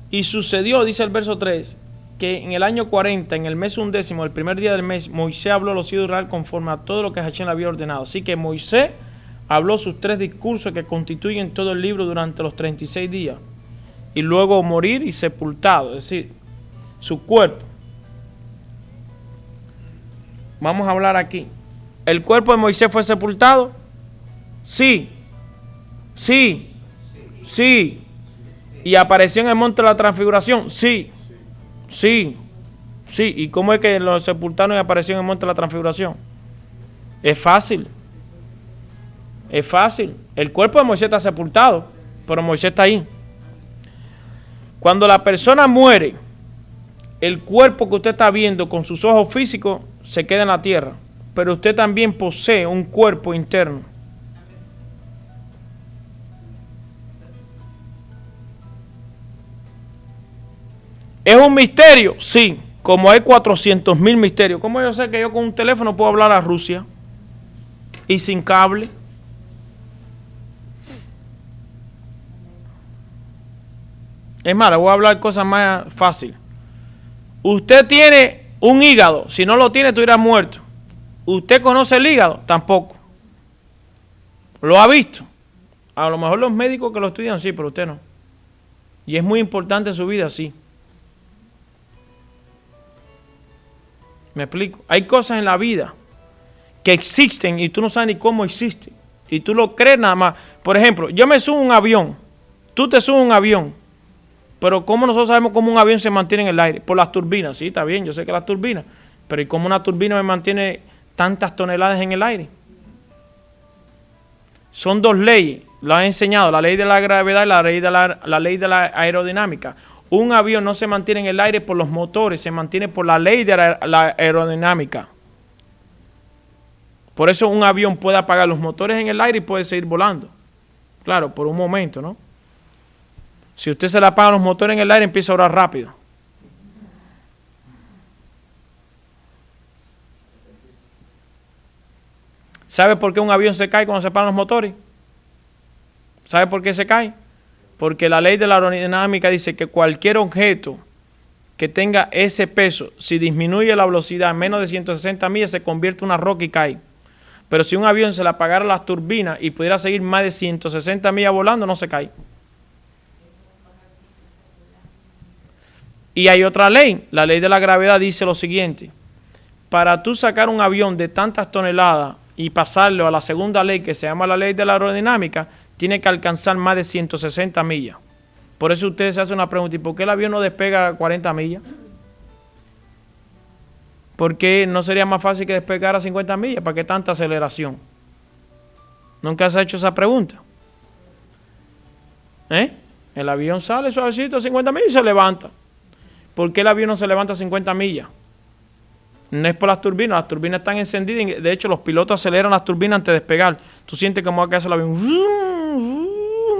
Y sucedió, dice el verso 3, que en el año 40, en el mes 11, el primer día del mes, Moisés habló a los hijos de Israel conforme a todo lo que Hashem le había ordenado. Así que Moisés habló sus 3 discursos que constituyen todo el libro durante los 36 días. Y luego morir y sepultado, es decir, su cuerpo. Vamos a hablar aquí. ¿El cuerpo de Moisés fue sepultado? Sí. Sí. Sí. ¿Y apareció en el monte de la transfiguración? Sí. Sí. Sí. ¿Y cómo es que lo sepultaron y apareció en el monte de la transfiguración? Es fácil. Es fácil. El cuerpo de Moisés está sepultado, pero Moisés está ahí. Cuando la persona muere, el cuerpo que usted está viendo con sus ojos físicos se queda en la tierra, pero usted también posee un cuerpo interno. ¿Es un misterio? Sí, como hay 400,000 misterios. ¿Cómo yo sé que yo con un teléfono puedo hablar a Rusia y sin cable? Es más, le voy a hablar cosas más fáciles. Usted tiene un hígado. Si no lo tiene, tú irás muerto. ¿Usted conoce el hígado? Tampoco. ¿Lo ha visto? A lo mejor los médicos que lo estudian sí, pero usted no. Y es muy importante en su vida, sí. ¿Me explico? Hay cosas en la vida que existen y tú no sabes ni cómo existen. Y tú lo crees nada más. Por ejemplo, yo me subo a un avión. Tú te subes a un avión. Pero ¿cómo nosotros sabemos cómo un avión se mantiene en el aire? Por las turbinas. Sí, está bien, yo sé que las turbinas. Pero ¿y cómo una turbina me mantiene tantas toneladas en el aire? Son 2 leyes. Lo han enseñado. La ley de la gravedad y la ley de la aerodinámica. Un avión no se mantiene en el aire por los motores. Se mantiene por la ley de la aerodinámica. Por eso un avión puede apagar los motores en el aire y puede seguir volando. Claro, por un momento, ¿no? Si usted se le apagan los motores en el aire, empieza a orar rápido. ¿Sabe por qué un avión se cae cuando se apagan los motores? ¿Sabe por qué se cae? Porque la ley de la aerodinámica dice que cualquier objeto que tenga ese peso, si disminuye la velocidad en menos de 160 millas, se convierte en una roca y cae. Pero si un avión se le apagara las turbinas y pudiera seguir más de 160 millas volando, no se cae. Y hay otra ley, la ley de la gravedad dice lo siguiente: para tú sacar un avión de tantas toneladas y pasarlo a la segunda ley, que se llama la ley de la aerodinámica, tiene que alcanzar más de 160 millas. Por eso ustedes se hacen una pregunta: ¿y por qué el avión no despega a 40 millas? ¿Por qué no sería más fácil que despegar a 50 millas? ¿Para qué tanta aceleración? ¿Nunca se ha hecho esa pregunta? El avión sale suavecito a 50 millas y se levanta. ¿Por qué el avión no se levanta a 50 millas? No es por las turbinas están encendidas. De hecho, los pilotos aceleran las turbinas antes de despegar. Tú sientes cómo va a caerse el avión.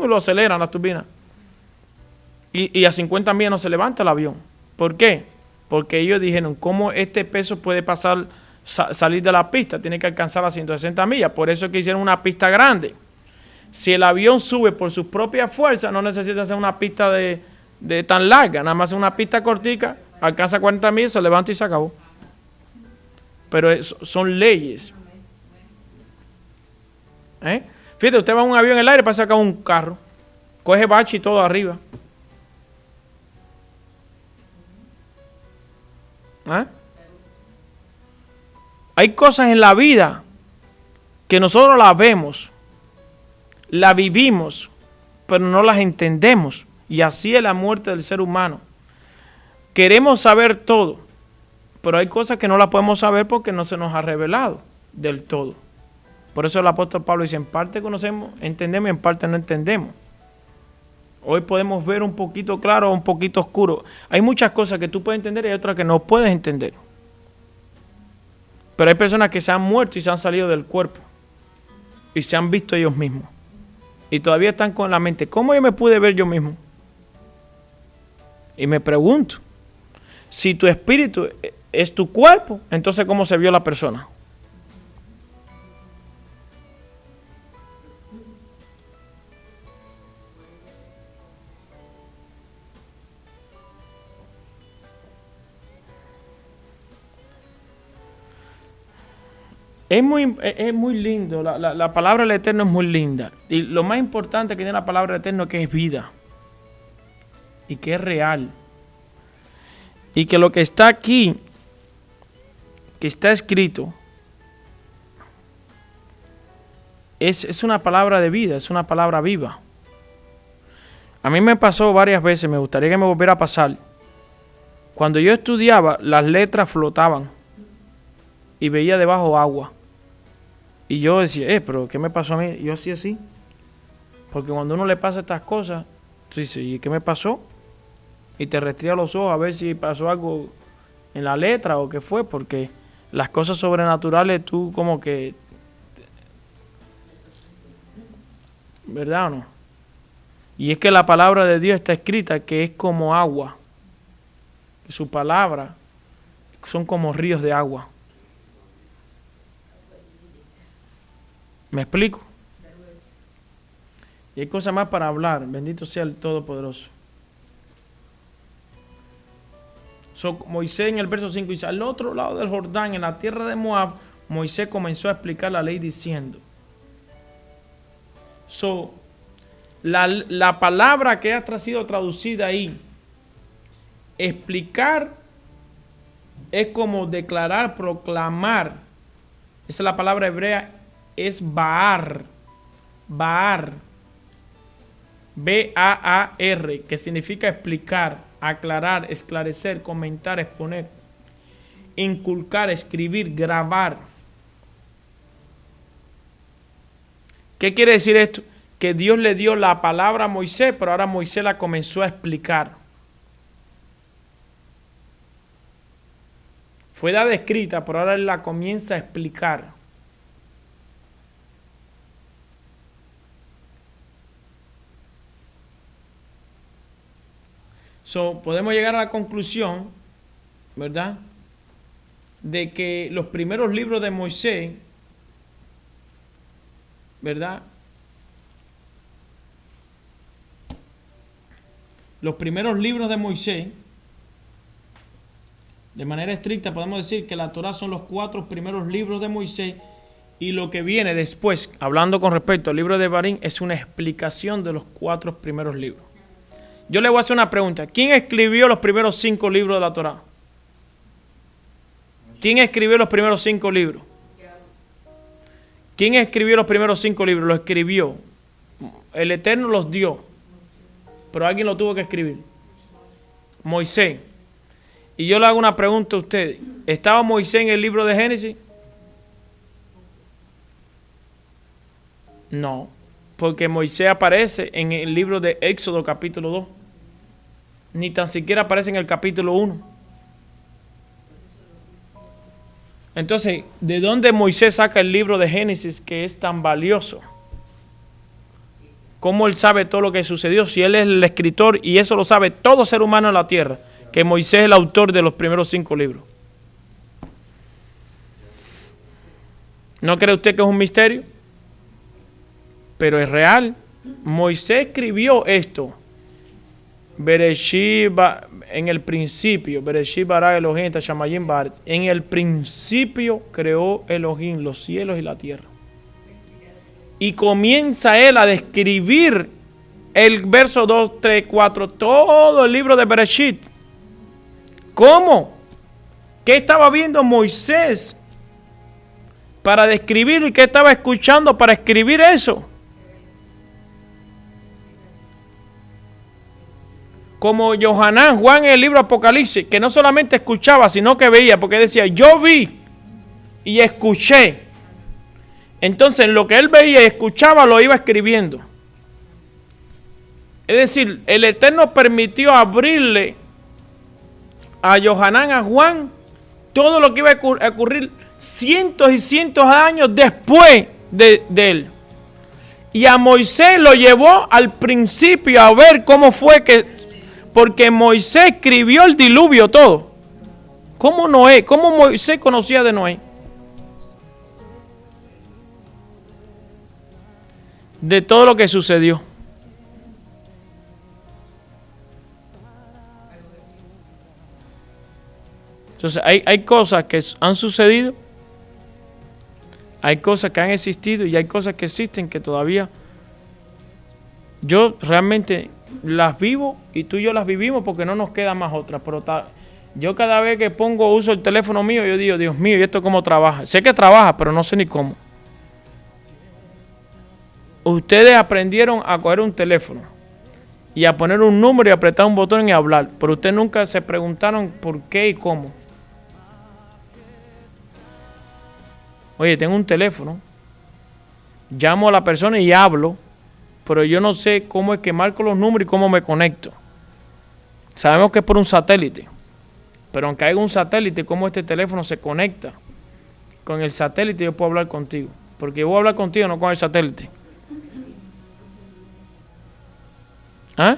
Lo aceleran las turbinas. Y a 50 millas no se levanta el avión. ¿Por qué? Porque ellos dijeron, ¿cómo este peso puede salir de la pista? Tiene que alcanzar a 160 millas. Por eso es que hicieron una pista grande. Si el avión sube por sus propias fuerzas, no necesita hacer una pista de tan larga. Nada más una pista cortica, alcanza 40 millas, se levanta y se acabó. Pero son leyes. Fíjate, usted va en un avión en el aire para sacar un carro. Coge bache y todo arriba. Hay cosas en la vida que nosotros las vemos, las vivimos, pero no las entendemos. Y así es la muerte del ser humano. Queremos saber todo, pero hay cosas que no las podemos saber porque no se nos ha revelado del todo. Por eso el apóstol Pablo dice, en parte conocemos, entendemos y en parte no entendemos. Hoy podemos ver un poquito claro o un poquito oscuro. Hay muchas cosas que tú puedes entender y hay otras que no puedes entender. Pero hay personas que se han muerto y se han salido del cuerpo y se han visto ellos mismos. Y todavía están con la mente, ¿cómo yo me pude ver yo mismo? Y me pregunto, si tu espíritu es tu cuerpo, entonces ¿cómo se vio la persona? Es muy lindo, la palabra del Eterno es muy linda. Y lo más importante que tiene la palabra del Eterno es que es vida. Y que es real. Y que lo que está aquí, que está escrito, es una palabra de vida, es una palabra viva. A mí me pasó varias veces, me gustaría que me volviera a pasar. Cuando yo estudiaba, las letras flotaban y veía debajo agua. Y yo decía, pero ¿qué me pasó a mí? Yo hacía así. Porque cuando uno le pasa estas cosas, tú dices, ¿y qué me pasó? Y te restría los ojos a ver si pasó algo en la letra o qué fue, porque las cosas sobrenaturales tú como que... ¿Verdad o no? Y es que la palabra de Dios está escrita que es como agua. Su palabra son como ríos de agua. ¿Me explico? Y hay cosas más para hablar. Bendito sea el Todopoderoso. Moisés en el verso 5 dice, al otro lado del Jordán, en la tierra de Moab, Moisés comenzó a explicar la ley diciendo. La palabra que ha sido traducida ahí, explicar, es como declarar, proclamar. Esa es la palabra hebrea, es Baar. Baar. B-A-A-R, que significa explicar, aclarar, esclarecer, comentar, exponer, inculcar, escribir, grabar. ¿Qué quiere decir esto? Que Dios le dio la palabra a Moisés, pero ahora Moisés la comenzó a explicar. Fue dada escrita, pero ahora él la comienza a explicar. Podemos llegar a la conclusión, ¿verdad?, de que los primeros libros de Moisés, ¿verdad?, los primeros libros de Moisés, de manera estricta podemos decir que la Torá son los 4 primeros libros de Moisés, y lo que viene después, hablando con respecto al libro de Barín, es una explicación de los 4 primeros libros. Yo le voy a hacer una pregunta. ¿Quién escribió los primeros 5 libros de la Torá? ¿Quién escribió los primeros 5 libros? ¿Quién escribió los primeros 5 libros? Los escribió. El Eterno los dio. Pero alguien lo tuvo que escribir. Moisés. Y yo le hago una pregunta a ustedes. ¿Estaba Moisés en el libro de Génesis? No. Porque Moisés aparece en el libro de Éxodo capítulo 2. Ni tan siquiera aparece en el capítulo 1. Entonces, ¿de dónde Moisés saca el libro de Génesis que es tan valioso? ¿Cómo él sabe todo lo que sucedió? Si él es el escritor y eso lo sabe todo ser humano en la tierra, que Moisés es el autor de los primeros 5 libros. ¿No cree usted que es un misterio? Pero es real. Moisés escribió esto. Bereshit en el principio, Bereshit bara Elohim tashamayim baret. En el principio creó Elohim los cielos y la tierra. Y comienza él a describir el verso 2, 3, 4, todo el libro de Bereshit. ¿Cómo? ¿Qué estaba viendo Moisés para describirlo y qué estaba escuchando para escribir eso? Como Johanán, Juan en el libro Apocalipsis, que no solamente escuchaba, sino que veía, porque decía, yo vi y escuché. Entonces, lo que él veía y escuchaba lo iba escribiendo. Es decir, el Eterno permitió abrirle a Johanán, a Juan, todo lo que iba a ocurrir cientos y cientos de años después de él. Y a Moisés lo llevó al principio a ver cómo fue que... Porque Moisés escribió el diluvio todo. ¿Cómo Noé? ¿Cómo Moisés conocía de Noé? De todo lo que sucedió. Entonces hay cosas que han sucedido, hay cosas que han existido y hay cosas que existen que todavía yo realmente las vivo y tú y yo las vivimos porque no nos queda más otra. Pero yo cada vez que uso el teléfono mío, yo digo, Dios mío, ¿y esto cómo trabaja? Sé que trabaja, pero no sé ni cómo. Ustedes aprendieron a coger un teléfono y a poner un número y apretar un botón y hablar, pero ustedes nunca se preguntaron por qué y cómo. Oye, tengo un teléfono, llamo a la persona y hablo, pero yo no sé cómo es que marco los números y cómo me conecto. Sabemos que es por un satélite, pero aunque haya un satélite, ¿cómo este teléfono se conecta con el satélite? Yo puedo hablar contigo, porque yo voy a hablar contigo, no con el satélite. ¿Ah?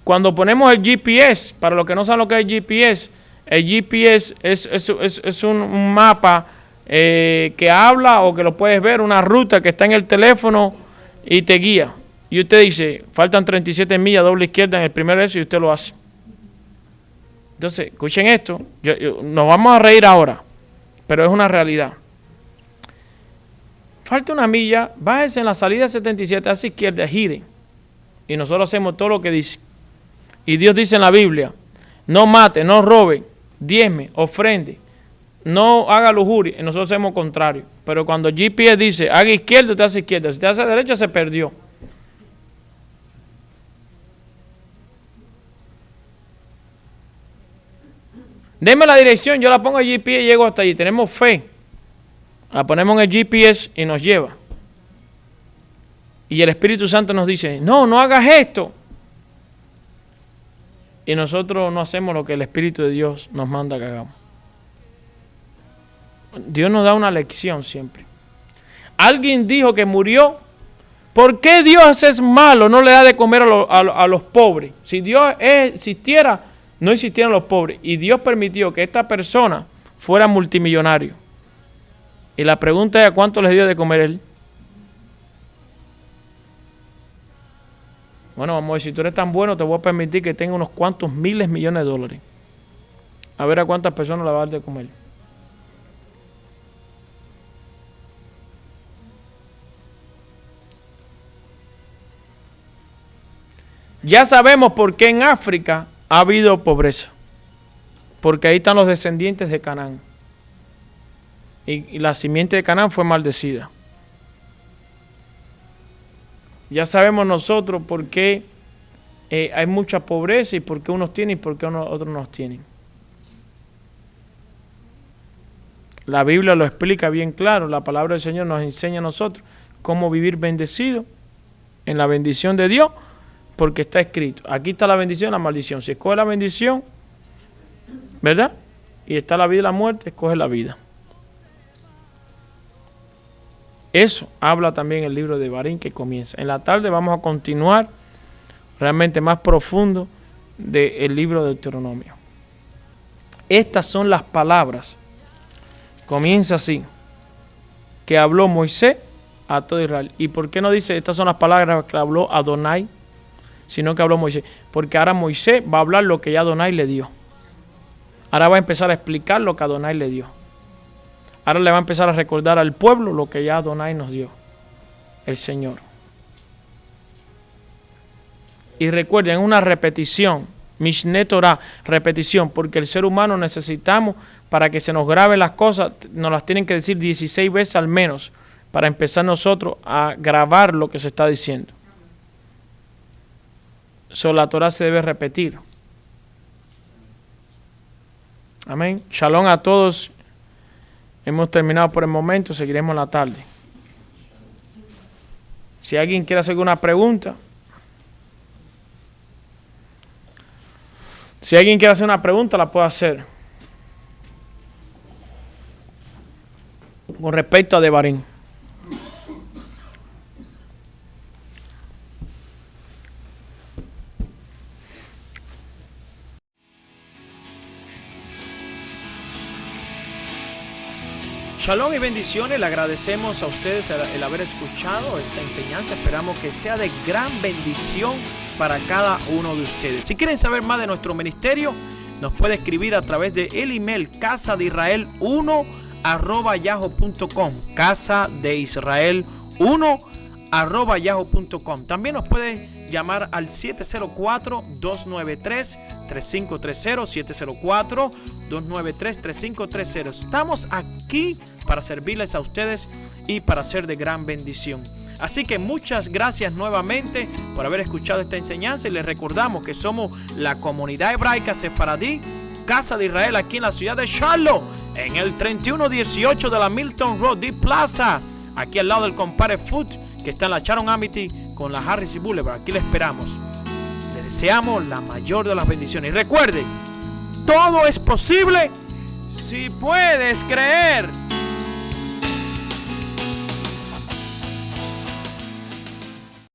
Cuando ponemos el GPS, para los que no saben lo que es el GPS es un mapa que habla o que lo puedes ver, una ruta que está en el teléfono y te guía. Y usted dice, faltan 37 millas, doble izquierda en el primer eso y usted lo hace. Entonces, escuchen esto, nos vamos a reír ahora, pero es una realidad. Falta una milla, bájese en la salida 77 hacia izquierda, gire. Y nosotros hacemos todo lo que dice. Y Dios dice en la Biblia, no mate, no robe, diezme, ofrende, no haga lujuria. Y nosotros hacemos contrario. Pero cuando GPS dice, haga izquierda, usted hace izquierda. Si usted hace derecha, se perdió. Deme la dirección, yo la pongo en GPS y llego hasta allí. Tenemos fe. La ponemos en el GPS y nos lleva. Y el Espíritu Santo nos dice, no hagas esto. Y nosotros no hacemos lo que el Espíritu de Dios nos manda que hagamos. Dios nos da una lección siempre. Alguien dijo que murió. ¿Por qué Dios es malo? No le da de comer a los pobres. Si Dios existiera, no existieran los pobres. Y Dios permitió que esta persona fuera multimillonario. Y la pregunta es, ¿a cuánto les dio de comer él? Bueno, vamos a ver, si tú eres tan bueno, te voy a permitir que tenga unos cuantos miles millones de dólares. A ver a cuántas personas le va a dar de comer. Ya sabemos por qué en África ha habido pobreza. Porque ahí están los descendientes de Canaán. Y la simiente de Canaán fue maldecida. Ya sabemos nosotros por qué hay mucha pobreza y por qué unos tienen y por qué otros no tienen. La Biblia lo explica bien claro. La palabra del Señor nos enseña a nosotros cómo vivir bendecido en la bendición de Dios, porque está escrito. Aquí está la bendición y la maldición. Si escoge la bendición, ¿verdad? Y está la vida y la muerte, escoge la vida. Eso habla también el libro de Barín que comienza. En la tarde vamos a continuar realmente más profundo del libro de Deuteronomio. Estas son las palabras. Comienza así. Que habló Moisés a todo Israel. ¿Y por qué no dice estas son las palabras que habló Adonai? Sino que habló Moisés. Porque ahora Moisés va a hablar lo que ya Adonai le dio. Ahora va a empezar a explicar lo que Adonai le dio. Ahora le va a empezar a recordar al pueblo lo que ya Adonai nos dio. el Señor. Y recuerden, una repetición, Mishneh Torah, repetición, porque el ser humano necesitamos, para que se nos graben las cosas, nos las tienen que decir 16 veces al menos, para empezar nosotros a grabar lo que se está diciendo. La Torah se debe repetir. Amén. Shalom a todos. Hemos terminado por el momento, seguiremos la tarde. Si alguien quiere hacer alguna pregunta. Si alguien quiere hacer una pregunta, la puede hacer. Con respecto a Devarim. Shalom y bendiciones, le agradecemos a ustedes el haber escuchado esta enseñanza, esperamos que sea de gran bendición para cada uno de ustedes. Si quieren saber más de nuestro ministerio, nos puede escribir a través de el email casadeisrael1@yahoo.com, casadeisrael1@yahoo.com. También nos puede llamar al 704-293-3530, 704-293-3530. Estamos aquí para servirles a ustedes y para ser de gran bendición. Así que muchas gracias nuevamente por haber escuchado esta enseñanza y les recordamos que somos la comunidad hebraica sefaradí Casa de Israel aquí en la ciudad de Charlotte, en el 3118 de la Milton Road D Plaza, aquí al lado del Compare Food que está en la Sharon Amity con la Harris y Boulevard. Aquí le esperamos. Le deseamos la mayor de las bendiciones. Y recuerde, todo es posible si puedes creer.